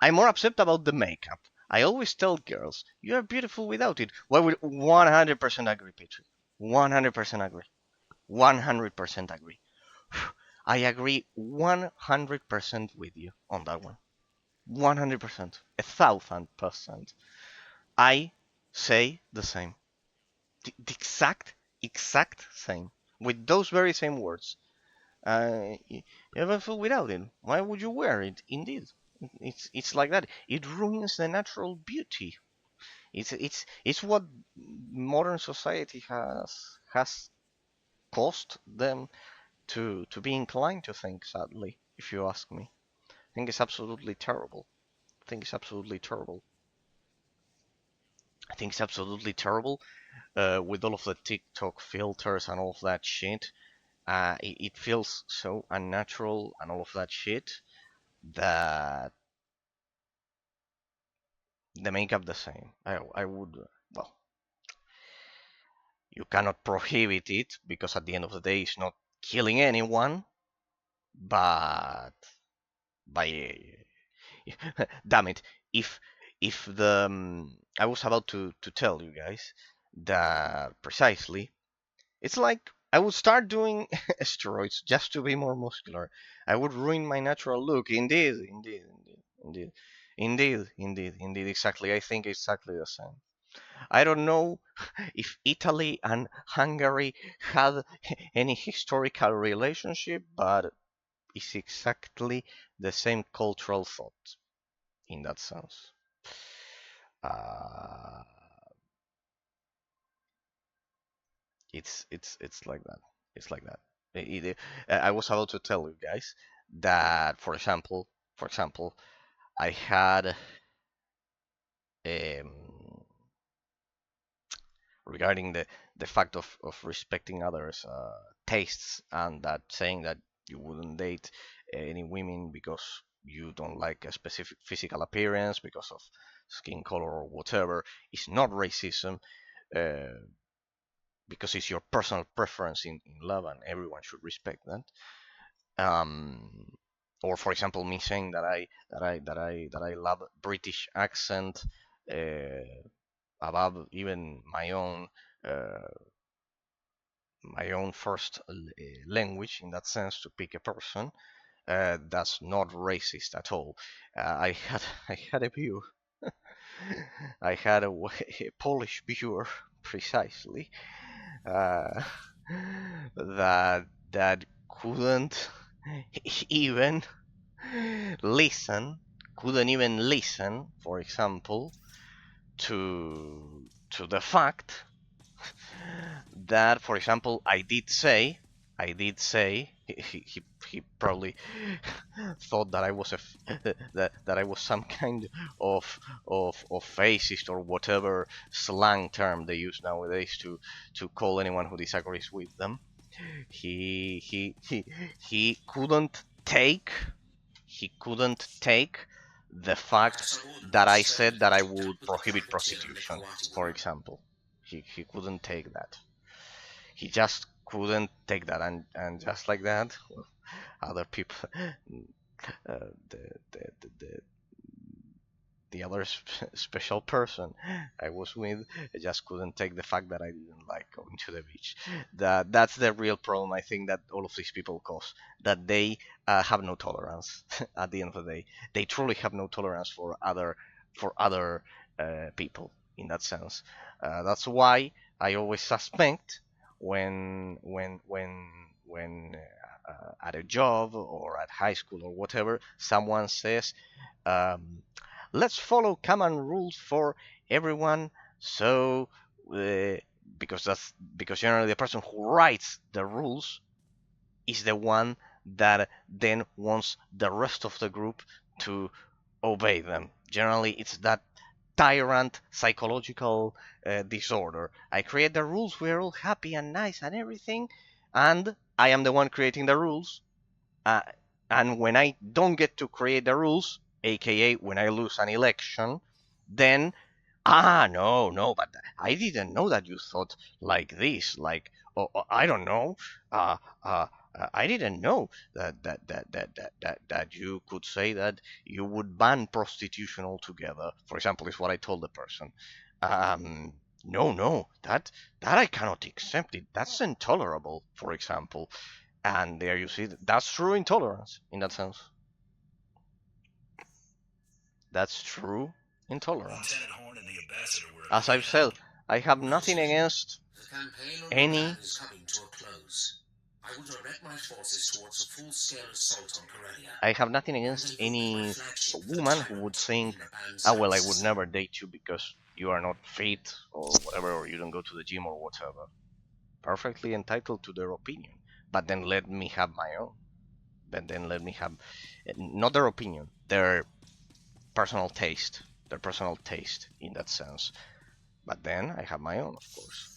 I'm more upset about the makeup. I always tell girls, you are beautiful without it. Well, we 100% agree, Patrick. 100% agree. 100% agree. I agree 100% with you on that one. 100%. 1,000%. I say the same. The exact same. With those very same words. You have a fool without it. Why would you wear it? Indeed. It's like that. It ruins the natural beauty. It's what modern society has caused them to be inclined to think. Sadly, if you ask me, I think it's absolutely terrible. I think it's absolutely terrible. I think it's absolutely terrible. With all of the TikTok filters and all of that shit, it feels so unnatural and all of that shit that they make up the same. I would, well, you cannot prohibit it because at the end of the day, it's not killing anyone, but by damn it, if the I was about to tell you guys that precisely. It's like I would start doing steroids just to be more muscular. I would ruin my natural look. Indeed, indeed, indeed, indeed, indeed, indeed, indeed. Exactly. I think exactly the same. I don't know if Italy and Hungary had any historical relationship, but it's exactly the same cultural thought in that sense. Uh, it's like that. It's like that. I was about to tell you guys that, for example, I had um, regarding the fact of respecting others' tastes and that saying that you wouldn't date any women because you don't like a specific physical appearance because of skin color or whatever is not racism. Uh, because it's your personal preference in love and everyone should respect that. um, or for example, me saying that I love British accent above even uh, my own first language in that sense to pick a person. That's not racist at all. I had I had a view. I had a Polish viewer precisely uh, that couldn't even listen, couldn't even listen, for example, to the fact that, for example, I did say he probably thought that I was that I was some kind of fascist or whatever slang term they use nowadays to call anyone who disagrees with them. He couldn't take the fact that I said that I would prohibit prostitution, for example. He couldn't take that. He just couldn't take that, and just like that, well, other people, the the other special person I was with just couldn't take the fact that I didn't like going to the beach. That's the real problem. I think that all of these people cause that they have no tolerance. At the end of the day, they truly have no tolerance for other people in that sense. That's why I always suspect when at a job or at high school or whatever someone says. Um, let's follow common rules for everyone. So, uh, because generally the person who writes the rules is the one that then wants the rest of the group to obey them. Generally, it's that tyrant psychological disorder. I create the rules, we're all happy and nice and everything, and I am the one creating the rules, uh, and when I don't get to create the rules, aka when I lose an election, then no, no, but I didn't know that you thought like this. Like, I don't know. Uh, uh, I didn't know that you could say that you would ban prostitution altogether. For example, is what I told the person. Um, no, no, that I cannot accept it. That's intolerable. For example, and there you see that's true intolerance in that sense. That's true intolerance. Lieutenant Horn and the ambassador were As I've said, I have nothing against The campaign on any Japan is coming to a close. I will direct my forces towards a full-scale assault on Corellia. I have nothing against any woman who would think, ah, well, I would never date you because you are not fit or whatever, or you don't go to the gym or whatever. Perfectly entitled to their opinion, but then let me have my own. Then let me have, not their opinion, their personal taste, in that sense. But then I have my own, of course,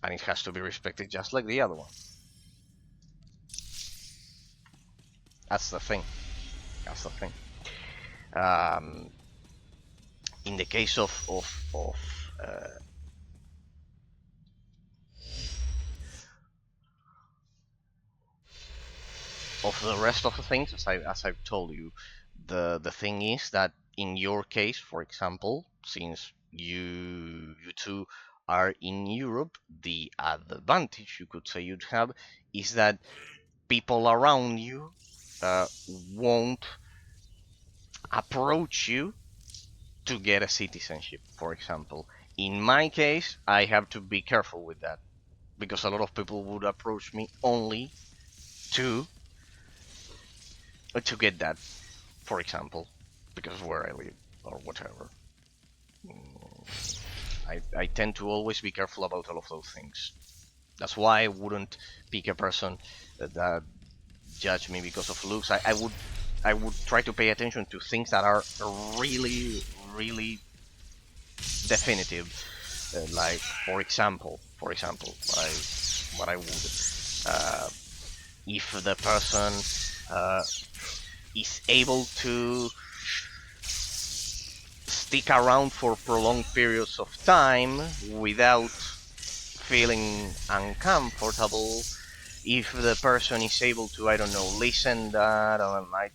and it has to be respected just like the other one. That's the thing. That's the thing. In the case of the rest of the things, as I've told you, the thing is that in your case, for example, since you two are in Europe, the advantage you could say you'd have is that people around you won't approach you to get a citizenship, for example. In my case, I have to be careful with that because a lot of people would approach me only to get that, for example, because of where I live or whatever. I tend to always be careful about all of those things. That's why I wouldn't pick a person that judge me because of looks. I would try to pay attention to things that are really, really definitive. Like, for example, what I would, if the person is able to stick around for prolonged periods of time without feeling uncomfortable, if the person is able to, I don't know, listen that, I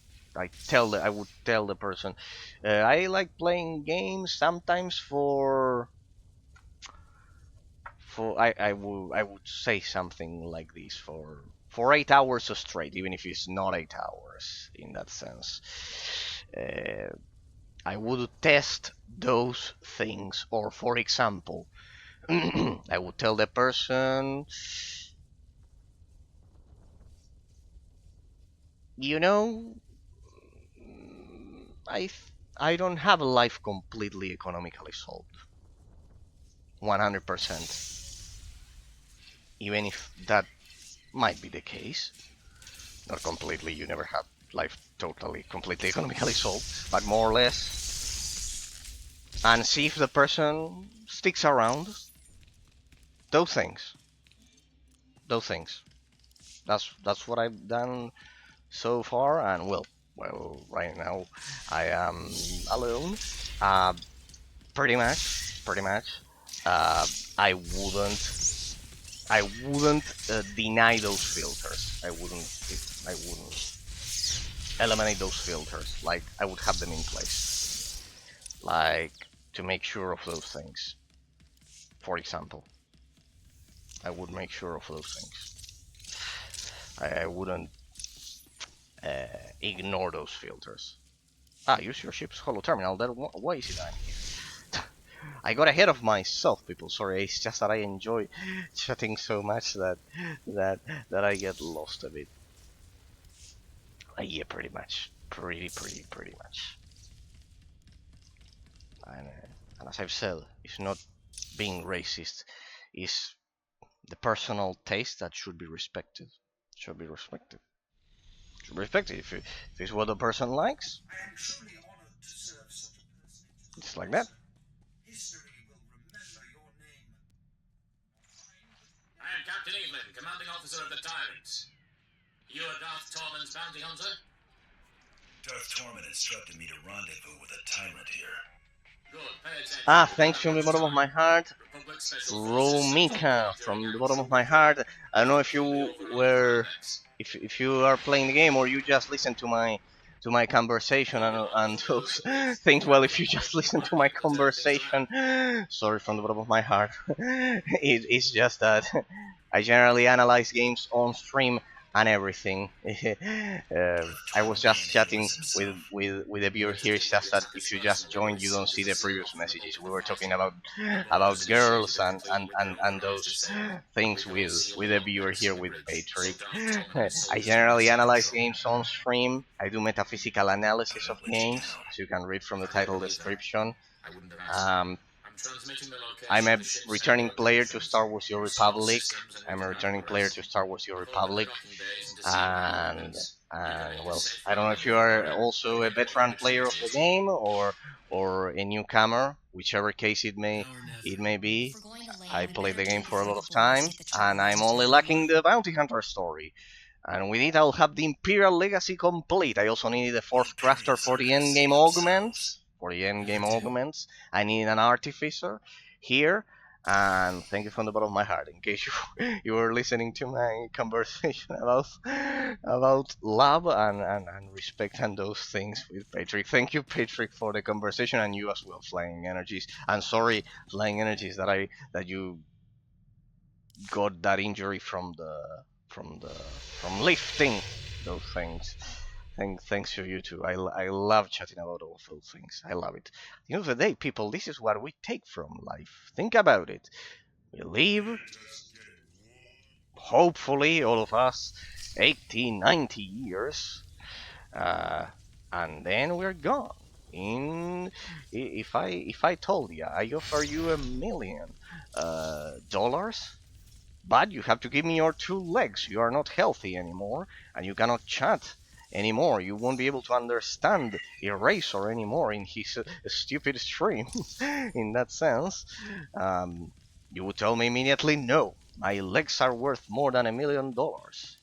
would tell the person, I like playing games sometimes I would say something like this for 8 hours straight, even if it's not 8 hours in that sense. I would test those things, or for example, I would tell the person, you know, I don't have a life completely economically solved, 100%. Even if that might be the case, not completely, you never have life totally, completely economically solved, but more or less, and see if the person sticks around. Those things. That's what I've done so far, and well, right now I am alone. Pretty much. I wouldn't deny those filters. I wouldn't eliminate those filters. Like, I would have them in place, like, to make sure of those things. For example, I would make sure of those things. I wouldn't ignore those filters. Use your ship's holo terminal. Why is it down here? I got ahead of myself, people. Sorry, it's just that I enjoy chatting so much that I get lost a bit. Yeah, pretty much. Pretty much. And as I've said, it's not being racist. It's the personal taste that should be respected. Should be respected. If it's what the person likes, I am truly honored to serve such a person. it's like that. History will remember your name. I am Captain Evelyn, commanding officer of the Tyrants. You are Darth Tormund's bounty hunter? Darth Tormund instructed me to rendezvous with a tyrant here. Good, pay attention. Thanks from the bottom of my heart. Republic Special Forces Romika, from the bottom of my heart. I don't know if you were, if you are playing the game or you just listen to my conversation and those things. Well, if you just listen to my conversation, sorry from the bottom of my heart. It's just that I generally analyze games on stream and everything. I was just chatting with a viewer here. It's just that if you just joined, you don't see the previous messages. We were talking about girls and those things with a viewer here with Patrick. I generally analyze games on stream. I do metaphysical analysis of games, as you can read from the title description. Um, I'm a returning player to Star Wars: Your Republic. I'm a returning player to Star Wars: Your Republic, and well, I don't know if you are also a veteran player of the game or a newcomer, whichever case it may be. I played the game for a lot of time, and I'm only lacking the bounty hunter story. And with it, I'll have the Imperial Legacy complete. I also need the fourth crafter for the endgame augments. I need an artificer here. And thank you from the bottom of my heart. In case you were listening to my conversation about love and respect and those things with Patrick. Thank you, Patrick, for the conversation, and you as well, Flying Energies. And sorry, Flying Energies, that you got that injury from lifting those things. Thanks to you too. I love chatting about all of those things. I love it. At the end of the day, people, this is what we take from life. Think about it. We live, hopefully, all of us, 80, 90 years, and then we're gone. If I told you, I offer you $1 million, but you have to give me your 2 legs. You are not healthy anymore, and you cannot chat anymore. You won't be able to understand Eraser anymore in his stupid stream. In that sense, you would tell me immediately, no, my legs are worth more than $1 million.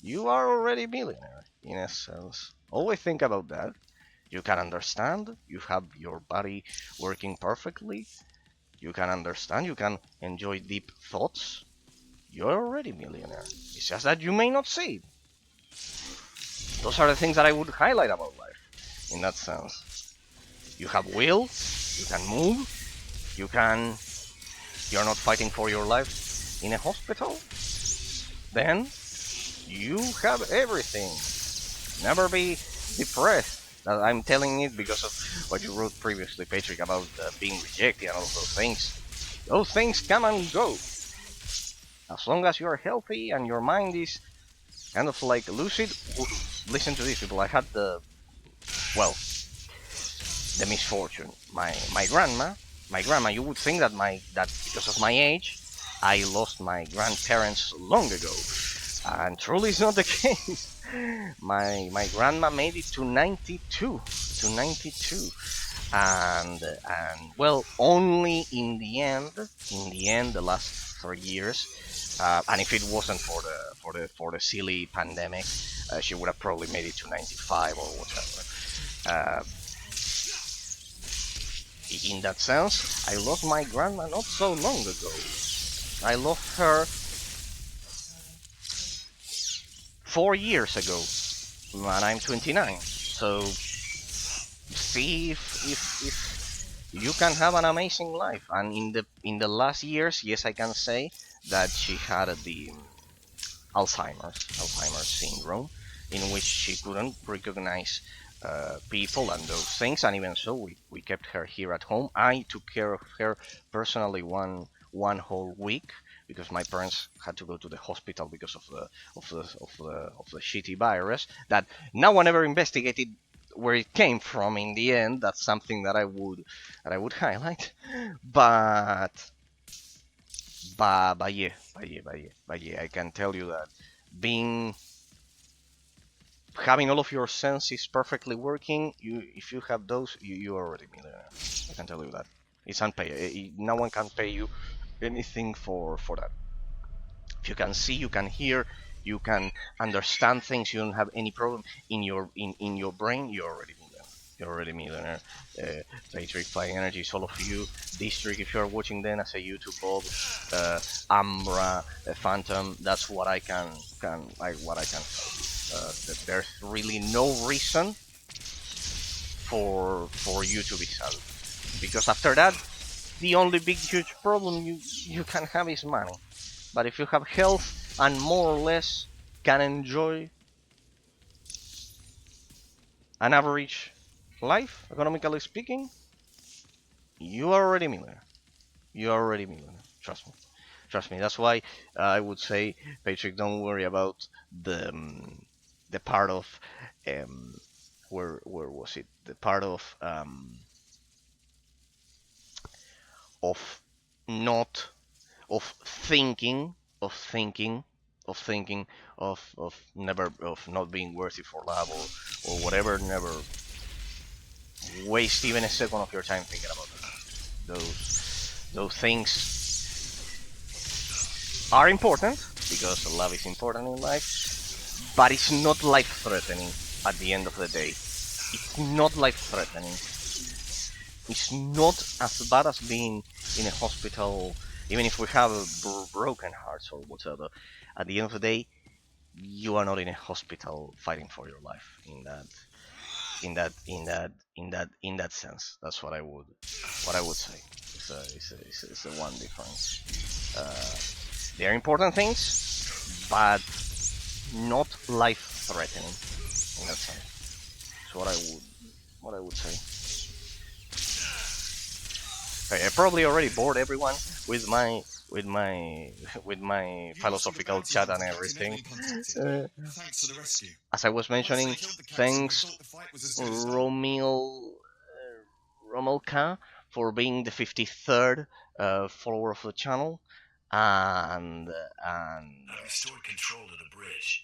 You are already a millionaire, in a sense. Always think about that. You can understand. You have your body working perfectly. You can understand. You can enjoy deep thoughts. You're already a millionaire. It's just that you may not see it. Those are the things that I would highlight about life, in that sense. You have will, you can move, you're not fighting for your life in a hospital, then you have everything. Never be depressed. I'm telling it because of what you wrote previously, Patrick, about being rejected and all those things. Those things come and go. As long as you're healthy and your mind is kind of like lucid. Listen to this, people. I had the misfortune. My grandma. You would think that because of my age, I lost my grandparents long ago, and truly it's not the case. My grandma made it to 92, and well, only in the end, the last 3 years. And if it wasn't for the silly pandemic, she would have probably made it to 95 or whatever. In that sense, I lost my grandma not so long ago. I lost her 4 years ago, and I'm 29. So see if you can have an amazing life. And in the last years, yes, I can say that she had the Alzheimer's syndrome, in which she couldn't recognize people and those things. And even so, we kept her here at home. I took care of her personally one whole week, because my parents had to go to the hospital because of the shitty virus that no one ever investigated where it came from. In the end, that's something that I would highlight. But yeah, I can tell you that having all of your senses perfectly working, if you have those, you're already a millionaire. I can tell you that. It's unpaid. No one can pay you anything for that. If you can see, you can hear, you can understand things, you don't have any problem in your brain, you're already millionaire. You're already millionaire. Patrick, Flying Energies, all of you. District, if you're watching then as a YouTube, Bob, Ambra, Phantom, that's what I can tell you. There's really no reason for you to be sad, because after that, the only big huge problem you can have is money. But if you have health and more or less can enjoy an average life, economically speaking, you are already millionaire. You are already millionaire. Trust me. Trust me. That's why I would say, Patrick, don't worry about the part of um, where was it? The part of not of thinking of thinking of thinking of never of not being worthy for love or whatever. Never waste even a second of your time thinking about those things are important because love is important in life, but it's not life threatening at the end of the day. It's not life threatening. It's not as bad as being in a hospital, even if we have broken hearts or whatever. At the end of the day, you are not in a hospital fighting for your life in that sense. That's what I would say. It's a one difference. They are important things, but not life threatening in that sense. That's what I would say. Okay, I probably already bored everyone with my with my with my philosophical chat and everything. Thanks for the rescue. As I was mentioning, thanks Romil Romelka for being the 53rd follower of the channel, and and I restored control to the bridge.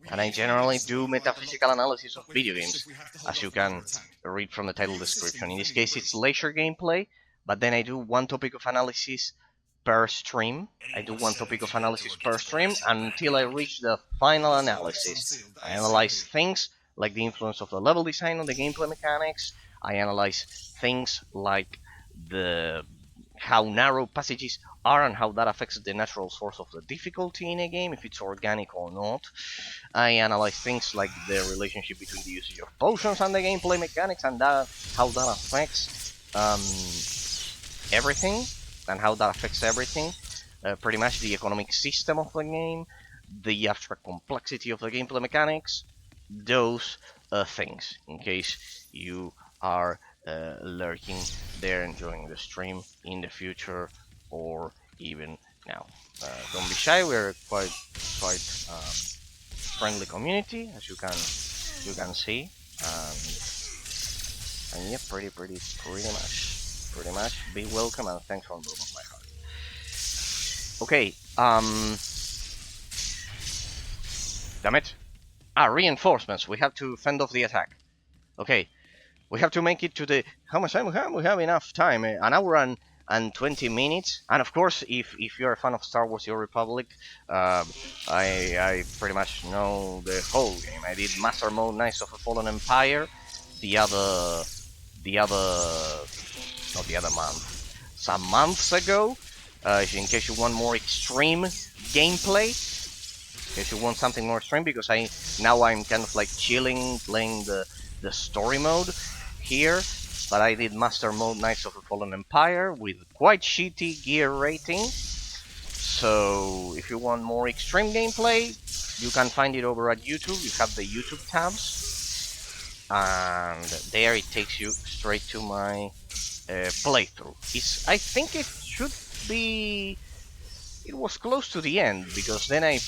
and I generally do metaphysical analysis of video games, as you can read from the title description. In this case, it's leisure gameplay, but then I do one topic of analysis per stream. I do one topic of analysis per stream until I reach the final analysis. I analyze things like the influence of the level design on the gameplay mechanics. I analyze things like the how narrow passages are and how that affects the natural source of the difficulty in a game, if it's organic or not. I analyze things like the relationship between the usage of potions and the gameplay mechanics, and how that affects everything, and how that affects everything. Pretty much the economic system of the game, the abstract complexity of the gameplay mechanics, those things. In case you are lurking there enjoying the stream in the future or even now. Don't be shy. We're quite friendly community, as you can see, and yeah, pretty much. Be welcome and thanks from the bottom of my heart. Okay, damn it. Reinforcements. We have to fend off the attack. Okay, we have to make it to the. How much time we have? We have enough time. An hour and 20 minutes. And of course, if you're a fan of Star Wars: The Old Republic, I pretty much know the whole game. I did Master Mode Knights of a Fallen Empire not the other month, some months ago. In case you want more extreme gameplay, in case you want something more extreme, because I'm kind of like chilling, playing the story mode here. But I did Master Mode Knights of the Fallen Empire with quite shitty gear rating. So if you want more extreme gameplay, you can find it over at YouTube. You have the YouTube tabs, and there it takes you straight to my playthrough. I think it should be. It was close to the end, because then I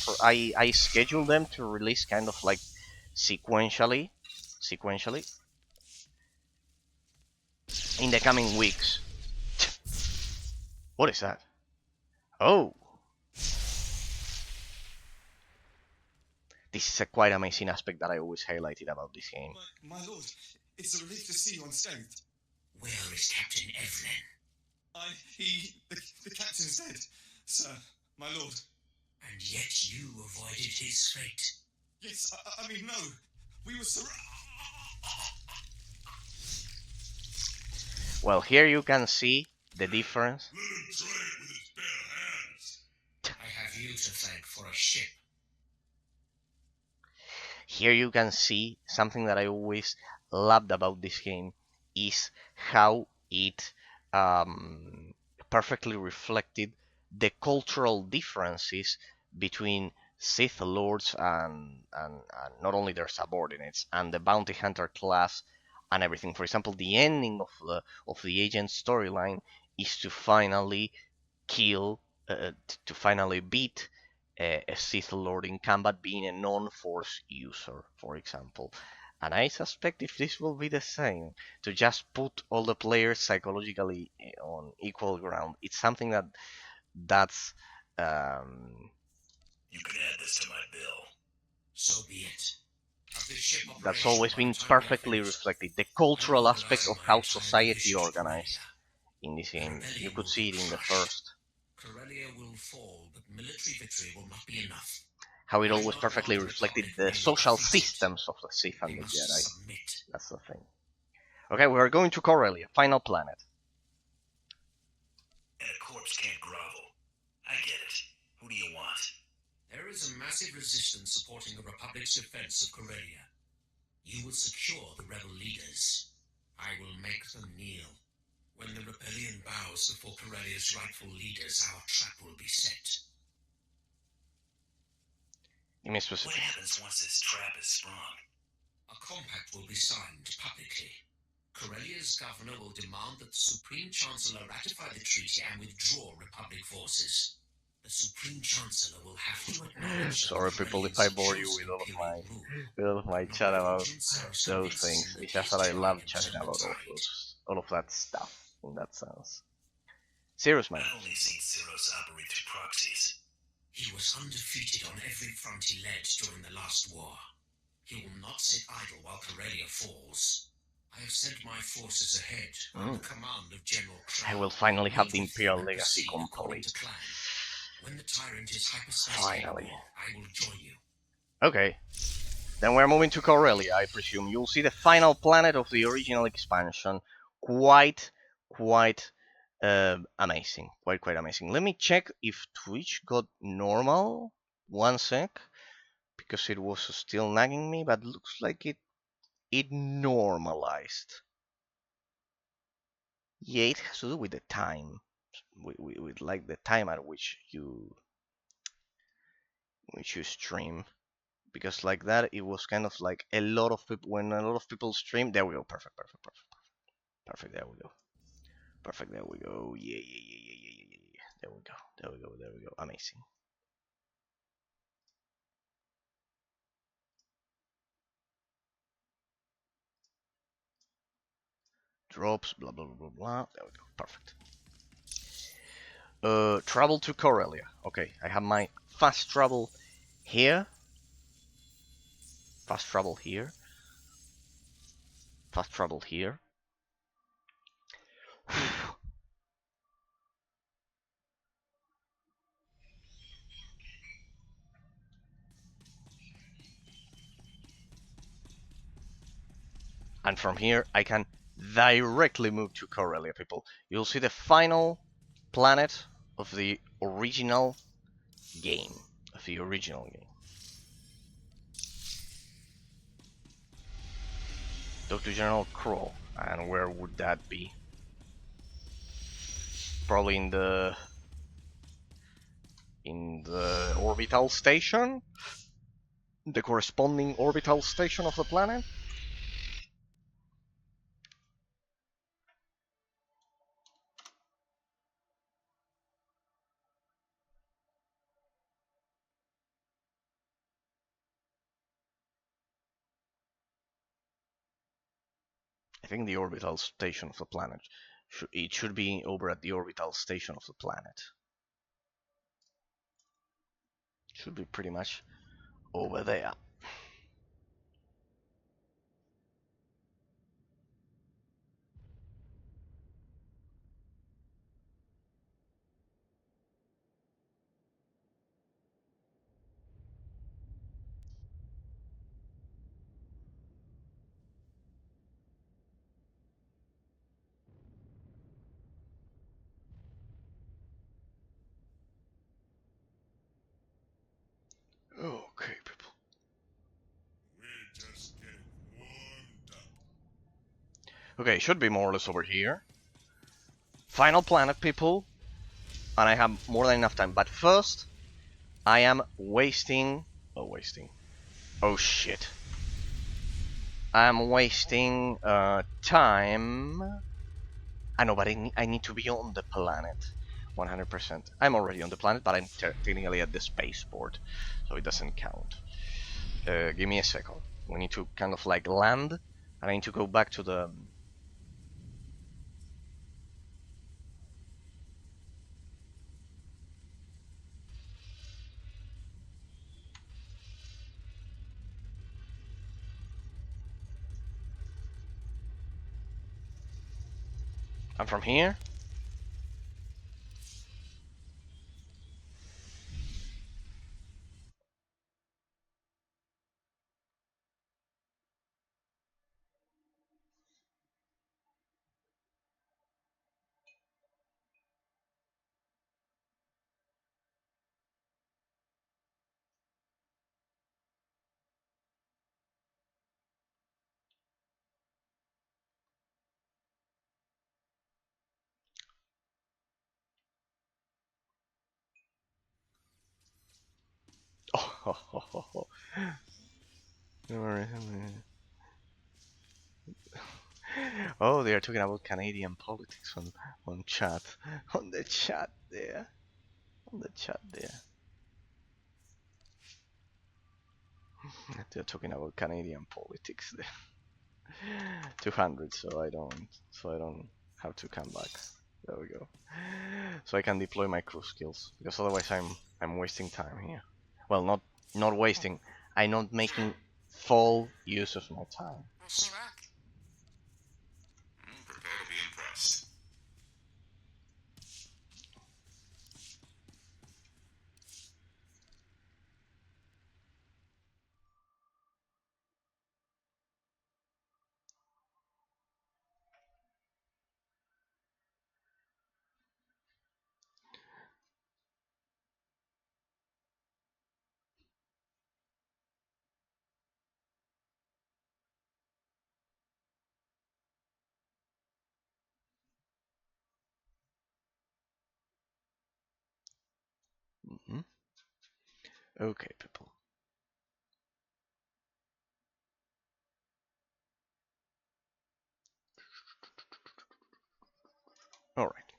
scheduled them to release kind of like sequentially in the coming weeks. What is that? Oh, this is a quite amazing aspect that I always highlighted about this game. My lord, it's a relief to see you unscathed. Where is Captain Evelyn? The captain's dead, sir, my lord. And yet you avoided his fate. Yes, I mean, no. We were Well, here you can see the difference. Let him try it with his bare hands. I have you to thank for a ship. Here you can see something that I always loved about this game is how it perfectly reflected the cultural differences between Sith Lords and not only their subordinates and the bounty hunter class and everything. For example, the ending of the agent storyline is to finally kill, to finally beat a Sith Lord in combat, being a non-force user, for example. And I suspect if this will be the same, to just put all the players psychologically on equal ground, it's something that's You can add this to my bill. So be it. Of this ship that's operation, always by the been time we are perfectly finished, reflected. The I cultural will aspect of mobilize my how entire society division to organized Corellia. in this The game. You rebellion could will see be it in the crushed. first. Corellia will fall, but military victory will not be enough. How it I do always not perfectly want the reflected Republic the merely social defeated. systems of the Sith They and the must Jedi. submit. That's the thing. Okay, we are going to Corellia, final planet. And a corpse can't grovel. I get it. Who do you want? There is a massive resistance supporting the Republic's defense of Corellia. You will secure the rebel leaders. I will make them kneel. When the rebellion bows before Corellia's rightful leaders, our trap will be set. Give me What specific. happens once this trap is sprung? A compact will be signed publicly. Corellia's governor will demand that the Supreme Chancellor ratify the treaty and withdraw Republic forces. The Supreme Chancellor will have to acknowledge Sorry, that people, if Corellians I have bore you chosen imperial rule. with all of my But chat no about agent serves those convinces things. him that It's just these that I Jedi love can chatting turn the about tide. all of that stuff in that sense. Serious man. I've only seen Siros operate through proxies. He was undefeated on every front he led during the last war. He will not sit idle while Corellia falls. I have sent my forces ahead under command of General Crow. I will finally have the Meet with Imperial them and Legacy proceed according complete. to plan. When the tyrant is hyperspace Finally. capable, I will join you. Okay. Then we're moving to Corellia, I presume. You'll see the final planet of the original expansion. Quite amazing. Quite amazing. Let me check if Twitch got normal. One sec. Because it was still nagging me, but looks like it normalized. Yeah, it has to do with the time. With like the time at which you stream. Because like that, it was kind of like a lot of people, when a lot of people stream. There we go. Perfect. There we go. Perfect. There we go. Yeah. There we go. Amazing. Drops. Blah blah blah blah. There we go. Perfect. Travel to Corellia. Okay, I have my fast travel here. Fast travel here. Fast travel here. And from here, I can directly move to Corellia, people. You'll see the final planet of the original game. Talk to General Crow. And where would that be? Probably in the orbital station? The corresponding orbital station of the planet? I think the orbital station of the planet. It should be over at the orbital station of the planet. Should be pretty much over there. Okay, people. We're just getting warmed up. Okay, should be more or less over here. Final planet, people. And I have more than enough time. But first, I am wasting. Oh shit. I'm wasting time. I know, but I need to be on the planet. 100%. I'm already on the planet, but I'm technically at the spaceport, so it doesn't count. Give me a second. We need to kind of like land, and I need to go back to the. I'm from here. Oh, oh, they are talking about Canadian politics on chat, on the chat there, on the chat there. They're talking about Canadian politics there. 200, so I don't have to come back. There we go. So I can deploy my crew skills, because otherwise I'm wasting time here. Well, not wasting. I'm not making full use of my time. Wish you luck. Prepare to be impressed. Mm-hmm. Okay, people. All right.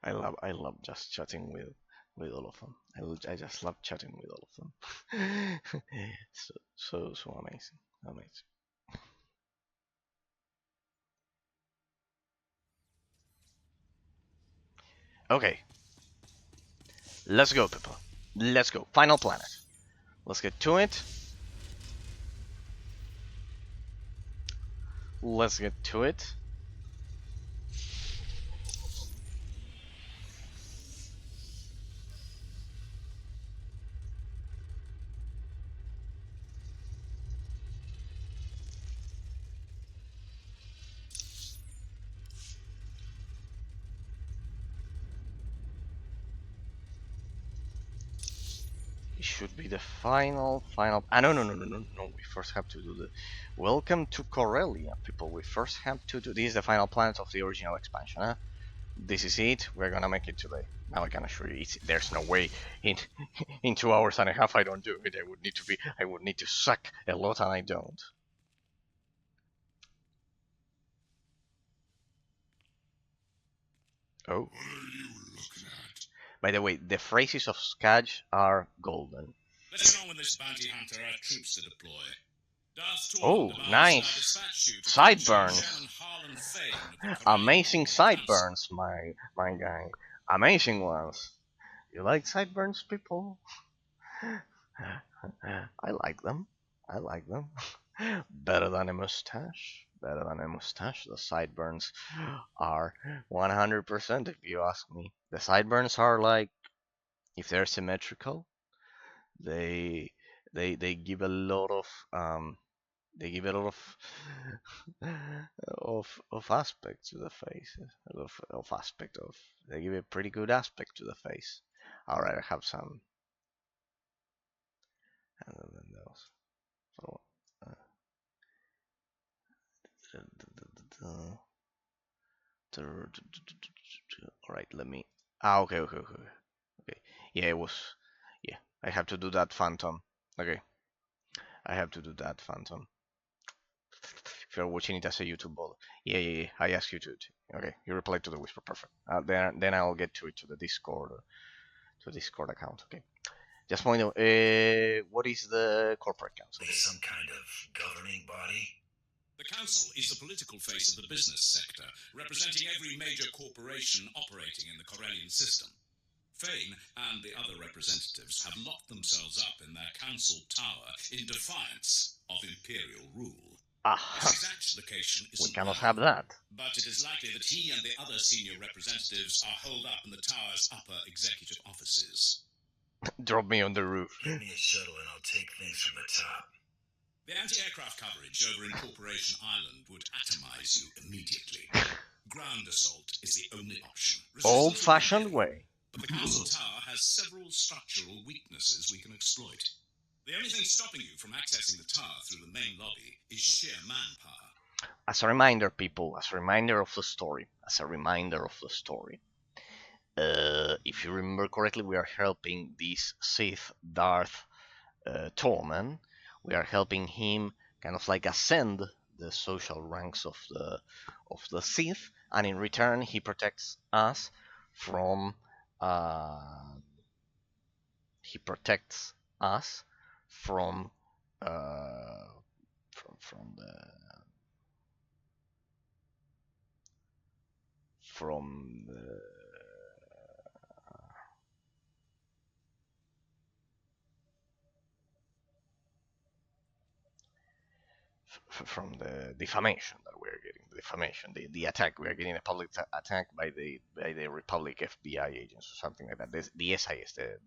I love just chatting with all of them. I just love chatting with all of them. So amazing, amazing. Okay, let's go, people. Let's go. Final planet. Let's get to it. Let's get to it. It should be the final. Ah, no. We first have to do the. Welcome to Corellia, people. We first have to do. This is the final planet of the original expansion, huh? This is it. We're gonna make it today. Now I can assure you, there's no way in in 2 hours and a half I don't do it. I would need to suck a lot, and I don't. Oh. What are you looking at? By the way, the phrases of Skadge are golden. Let's go with this bounty hunter our troops to deploy. Oh, nice sideburns. Amazing sideburns, my guy. Amazing ones. You like sideburns, people? I like them. I like them. Better than a mustache. Better than a mustache. The sideburns are 100% if you ask me. The sideburns are like, if they're symmetrical, they they give a lot of they give a lot of aspect to the face, of aspect of they give a pretty good aspect to the face. All right, I have some other than those. So, all right, let me. Ah, okay. Yeah, it was. I have to do that, Phantom. Okay. I have to do that, Phantom. If you're watching it as a YouTube bot. Yeah. I asked you to. Okay, you replied to the whisper. Perfect. Then I'll get to it to the Discord account. Okay. Just point out, what is the corporate council? There's some kind of governing body. The council is the political face of the business sector, representing every major corporation operating in the Corellian system. Fane and the other representatives have locked themselves up in their council tower in defiance of imperial rule. Its exact location We isn't cannot known, have that. but it is likely that he and the other senior representatives are holed up in the tower's upper executive offices. Drop me on the roof. Give me a shuttle and I'll take things from the top. The anti-aircraft coverage over in Corporation Island would atomize you immediately. Ground assault is the only option. Old-fashioned way. But the council tower has several structural weaknesses we can exploit. The only thing stopping you from accessing the tower through the main lobby is sheer manpower. As a reminder, people, as a reminder of the story, if you remember correctly, we are helping this Sith Darth Torment. We are helping him kind of like ascend the social ranks of the Sith, and in return, he protects us from from the defamation that we're getting, the attack. We are getting a public attack by the Republic FBI agents or something like that. The SIS, the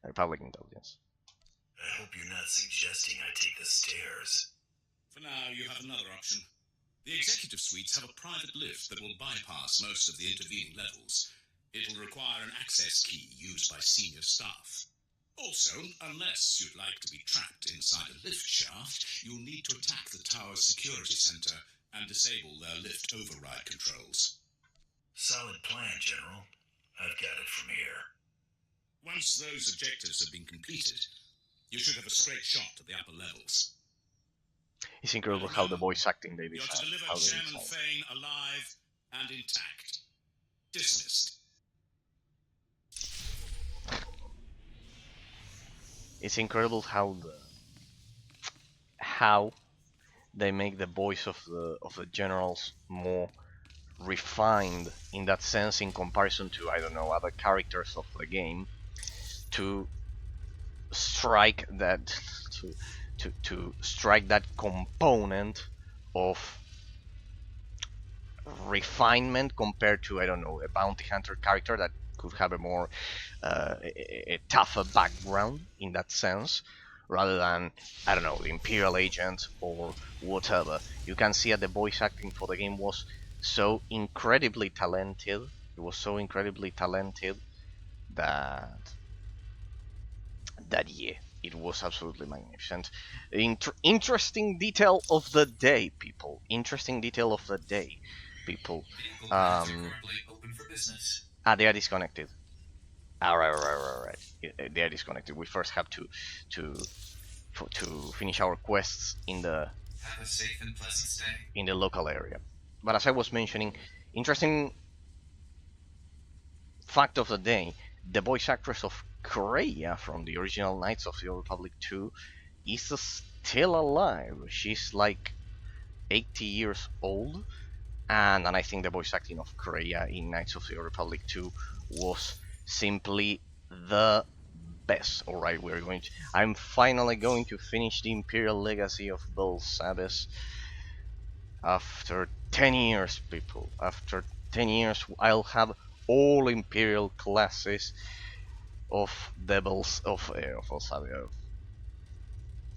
Republic Intelligence. I hope you're not suggesting I take the stairs. For now, you have another option. The executive suites have a private lift that will bypass most of the intervening levels. It will require an access key used by senior staff. Also, unless you'd like to be trapped inside a lift shaft, you'll need to attack the tower's security center and disable their lift override controls. Solid plan, General. I've got it from here. Once those objectives have been completed, you should have a straight shot to the upper levels. It's incredible how the voice acting they You're to design. deliver Chairman Fane alive and intact. Dismissed. It's incredible how they make the voice of the generals more refined in that sense in comparison to, I don't know, other characters of the game, to strike that to strike that component of refinement compared to, I don't know, a bounty hunter character that could have a more a tougher background in that sense, rather than, I don't know, the Imperial agent or whatever. You can see that the voice acting for the game was so incredibly talented. It was so incredibly talented that yeah, it was absolutely magnificent. Interesting detail of the day, people. Interesting detail of the day, people. Open for business. They are disconnected. Right. They are disconnected. We first have to finish our quests in the Have a safe and pleasant stay. in the local area. But as I was mentioning, interesting fact of the day: the voice actress of Corellia from the original Knights of the Old Republic 2 is still alive. She's like 80 years old, and I think the voice acting of Corellia in Knights of the Old Republic 2 was simply the best. Alright, I'm finally going to finish the Imperial Legacy of Belsabes after 10 years, people. After 10 years, I'll have all Imperial classes of the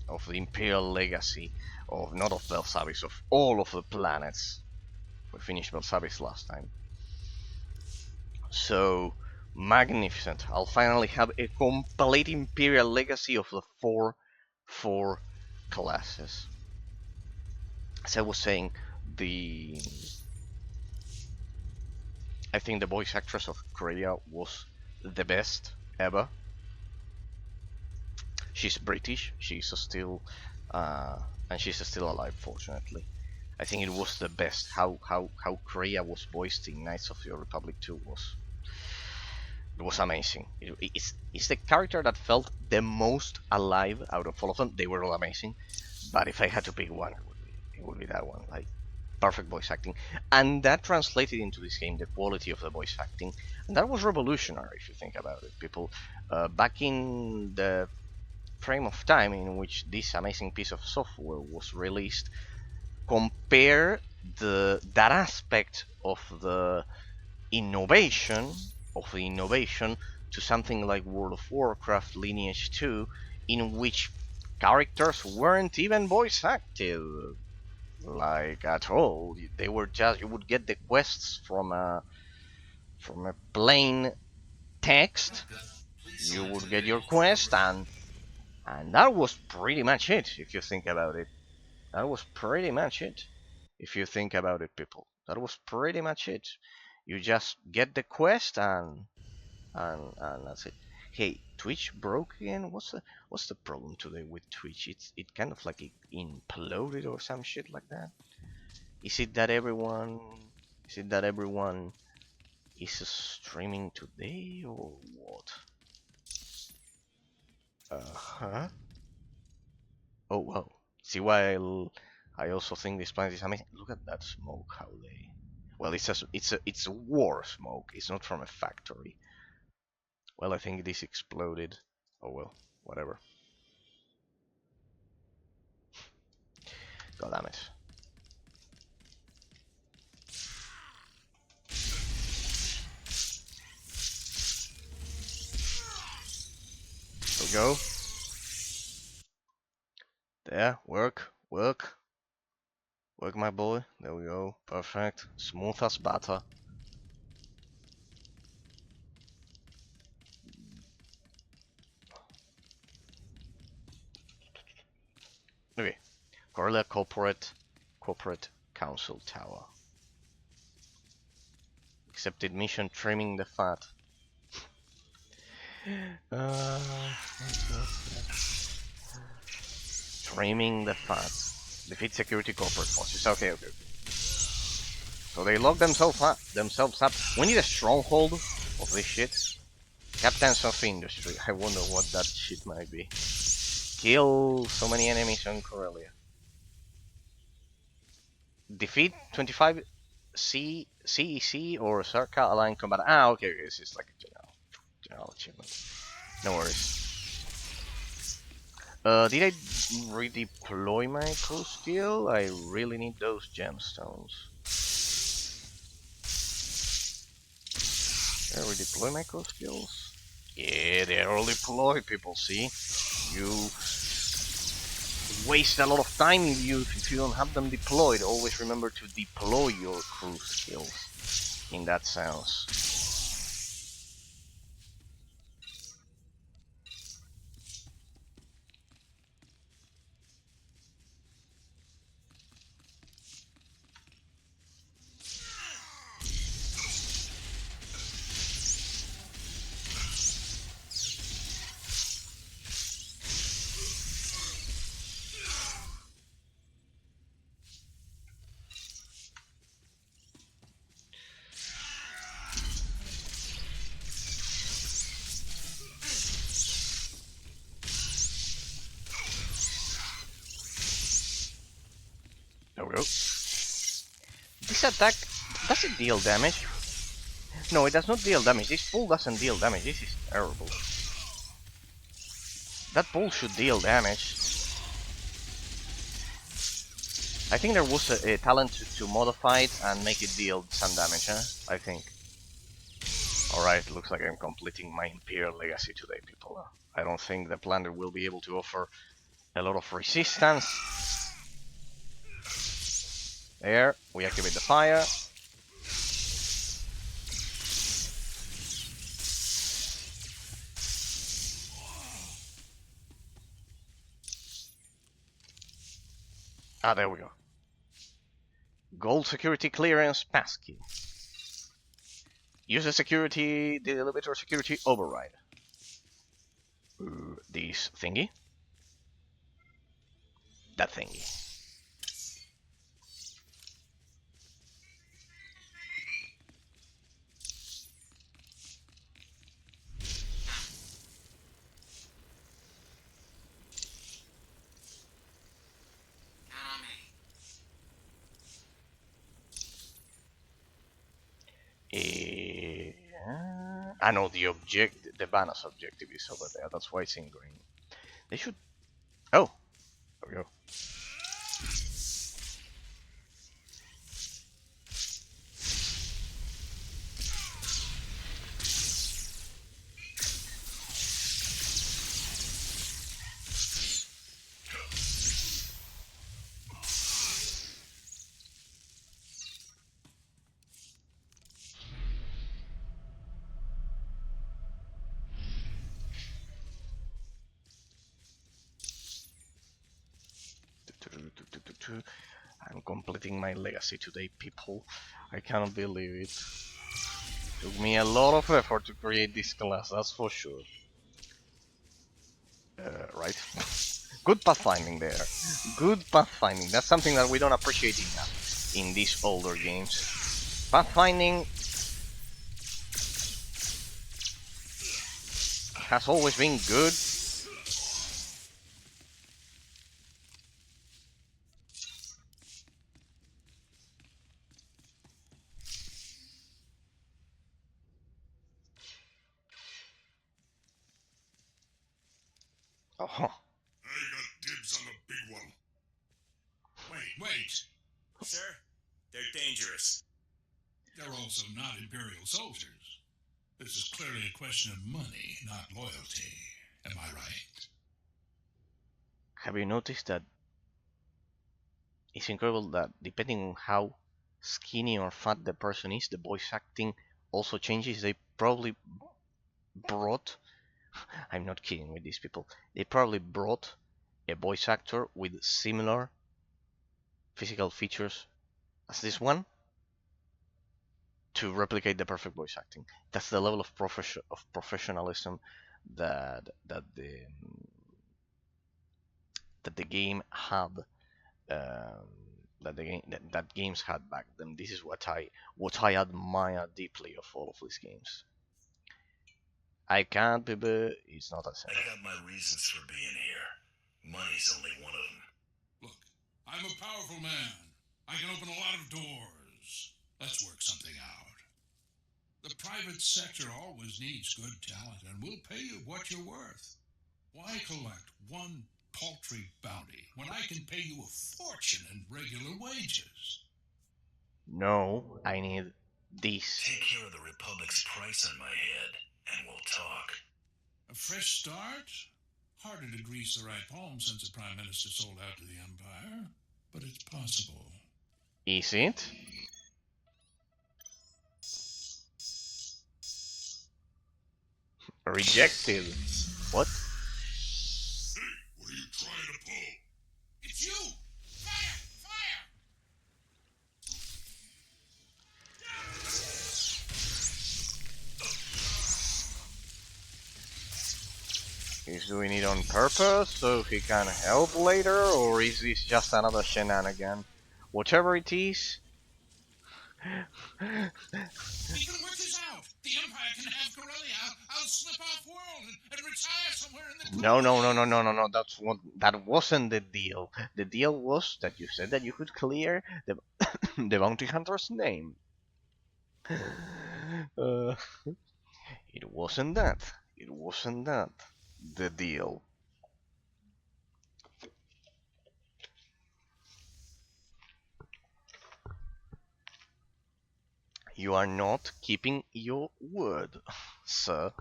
of the Imperial Legacy, of not of Belsabes, of all of the planets. We finished Belsabes last time. So magnificent. I'll finally have a complete Imperial Legacy of the four classes. As I was saying, I think the voice actress of Corellia was the best ever. She's British. She's still, and she's still alive, fortunately. I think it was the best. How Corellia was voiced in Knights of the Republic 2 was amazing. It's the character that felt the most alive out of all of them. They were all amazing, but if I had to pick one, it would be that one. Like, perfect voice acting, and that translated into this game, the quality of the voice acting, and that was revolutionary if you think about it. People, back in the frame of time in which this amazing piece of software was released, compare that aspect of the innovation to something like World of Warcraft Lineage 2, in which characters weren't even voice acted, like, at all. They were just, you would get the quests from a plain text. You would get your quest, and that was pretty much it. If you think about it, that was pretty much it. If you think about it, people, that was pretty much it. You just get the quest, and that's it. Hey, Twitch broke again. What's the problem today with Twitch? It kind of like it imploded or some shit like that. Is it that everyone is streaming today or what? Uh-huh. Oh well. See why I also think this planet is amazing. Look at that smoke, how they. Well, it's a war smoke. It's not from a factory. Well, I think this exploded. Oh well, whatever. God damn it. There we go. There, work, my boy. There we go. Perfect. Smooth as butter. Okay. Corellia Corporate Council Tower. Accepted mission, trimming the fat. Trimming the fat. Defeat security corporate forces. Okay. So they lock themselves up. We need a stronghold of this shit. Captains of Industry. I wonder what that shit might be. Kill so many enemies on Corellia. Defeat 25 CEC or Circa aligned combat. Ah, okay, this is like a general achievement. No worries. Did I redeploy my cool skill? I really need those gemstones. Did I redeploy my cool skills? Yeah, they're all deployed, people, see? You waste a lot of time if you don't have them deployed. Always remember to deploy your crew skills in that sense. There we go. This attack, does it deal damage? No, it does not deal damage. This pull doesn't deal damage. This is terrible. That pull should deal damage. I think there was a talent to modify it and make it deal some damage, huh? I think. Alright, looks like I'm completing my Imperial Legacy today, people. I don't think the planet will be able to offer a lot of resistance. There, we activate the fire. Ah, there we go. Gold security clearance passkey. Use the elevator security override. This thingy. that thingy. I know the bonus objective is over there. That's why it's in green. They should. Oh, there we go. I'm completing my legacy today, people. I cannot believe it. Took me a lot of effort to create this class, that's for sure. Right. Good pathfinding there. Good pathfinding. That's something that we don't appreciate enough in these older games. Pathfinding has always been good. Oh, I got dibs on the big one. Wait. Sir, they're dangerous. They're also not Imperial soldiers. This is clearly a question of money, not loyalty. Am I right? have you noticed that it's incredible that depending on how skinny or fat the person is, the voice acting also changes? They probably brought, I'm not kidding with these people, they probably brought a voice actor with similar physical features as this one to replicate the perfect voice acting. That's the level of professionalism that the game had, that games had back then. This is what I admire deeply of all of these games. I can't be, it's not a I got my reasons for being here. Money's only one of them. Look, I'm a powerful man. I can open a lot of doors. Let's work something out. The private sector always needs good talent, and we'll pay you what you're worth. Why collect one paltry bounty when I can pay you a fortune in regular wages? No, I need this. Take care of the Republic's price on my head, and we'll talk. A fresh start? Harder to grease the right palm since the Prime Minister sold out to the Empire, but it's possible. Is it? Rejected. What? Hey, what are you trying to pull? It's you! Fire! Fire! He's doing it on purpose so he can help later, or is this just another shenanigan? Whatever it is. We can work this out! The Empire can have Corellia. I'll slip off world and retire somewhere in the... No. That wasn't the deal. The deal was that you said that you could clear the the bounty hunter's name. It wasn't that. It wasn't that. The deal. You are not keeping your word, sir.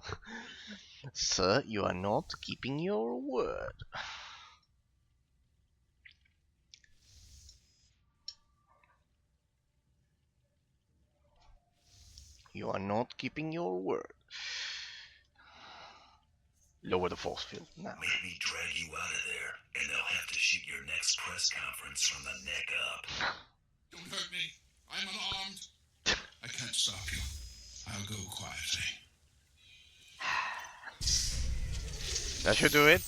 Sir, you are not keeping your word. You are not keeping your word. Lower the force field now. Make me drag you out of there, and they'll have to shoot your next press conference from the neck up. Don't hurt me. I'm unarmed. I can't stop you. I'll go quietly. That should do it.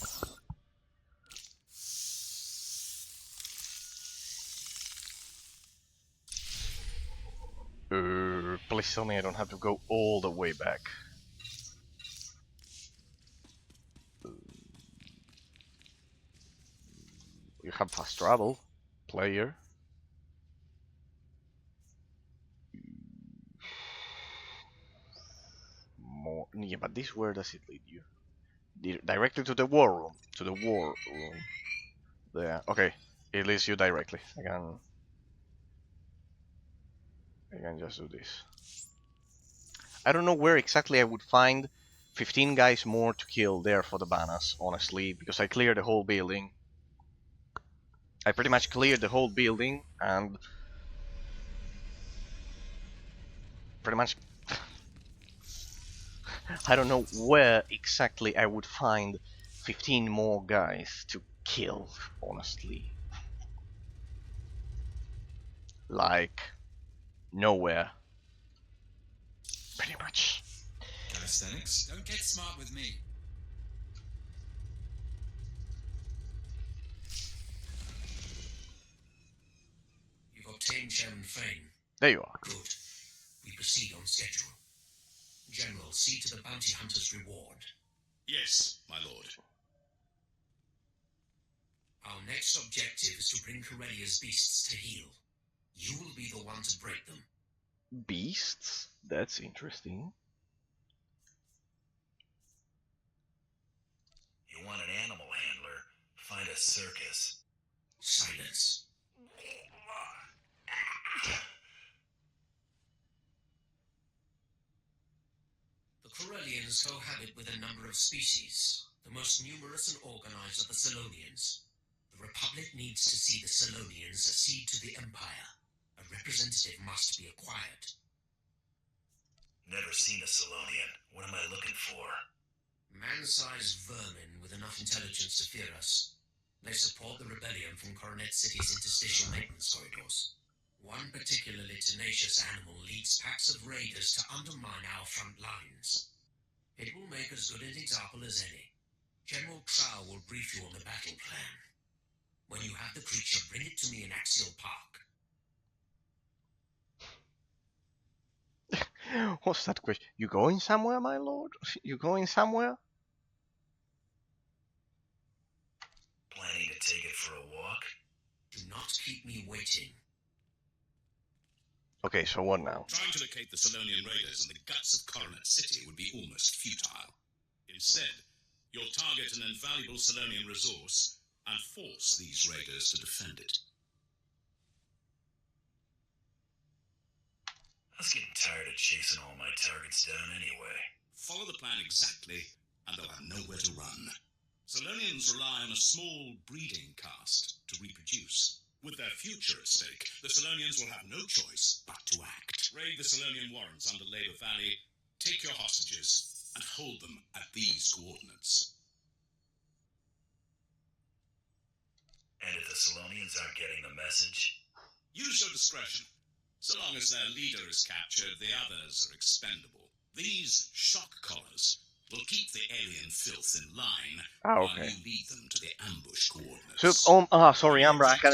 Please tell me I don't have to go all the way back. You have fast travel, player. More, yeah, but this, where does it lead you? Directly to the war room. To the war room. There. Okay, it leads you directly. I can just do this. I don't know where exactly I would find 15 guys more to kill there for the banners, honestly, because I cleared the whole building. I pretty much cleared the whole building, and pretty much I don't know where exactly I would find 15 more guys to kill, honestly. Like, nowhere. Pretty much. Calisthenics? Don't get smart with me. You've obtained Chairman Fane. There you are. Good. We proceed on schedule. General, see to the bounty hunter's reward. Yes, my lord. Our next objective is to bring Corellia's beasts to heel. You will be the one to break them. Beasts? That's interesting. You want an animal handler? Find a circus. Silence. The Corellians cohabit with a number of species. The most numerous and organized are the Salonians. The Republic needs to see the Salonians accede to the Empire. A representative must be acquired. Never seen a Salonian. What am I looking for? Man-sized vermin with enough intelligence to fear us. They support the rebellion from Coronet City's interstitial maintenance corridors. One particularly tenacious animal leads packs of raiders to undermine our front lines. It will make as good an example as any. General Trow will brief you on the battle plan. When you have the creature, bring it to me in Axial Park. What's that question? You going somewhere, my lord? You going somewhere? Planning to take it for a walk? Do not keep me waiting. Okay, so what now? Trying to locate the Salonian raiders in the guts of Coronet City would be almost futile. Instead, you'll target an invaluable Salonian resource and force these raiders to defend it. I was getting tired of chasing all my targets down anyway. Follow the plan exactly, and they'll have nowhere to run. Salonians rely on a small breeding caste to reproduce. With their future at stake, the Salonians will have no choice but to act. Raid the Salonian warrants under Labour Valley, take your hostages, and hold them at these coordinates. And if the Salonians aren't getting the message? Use your discretion. So long as their leader is captured, the others are expendable. These shock collars will keep the alien filth in line while you lead them to the ambush coordinates. So, sorry, Ambra, I hadn't seen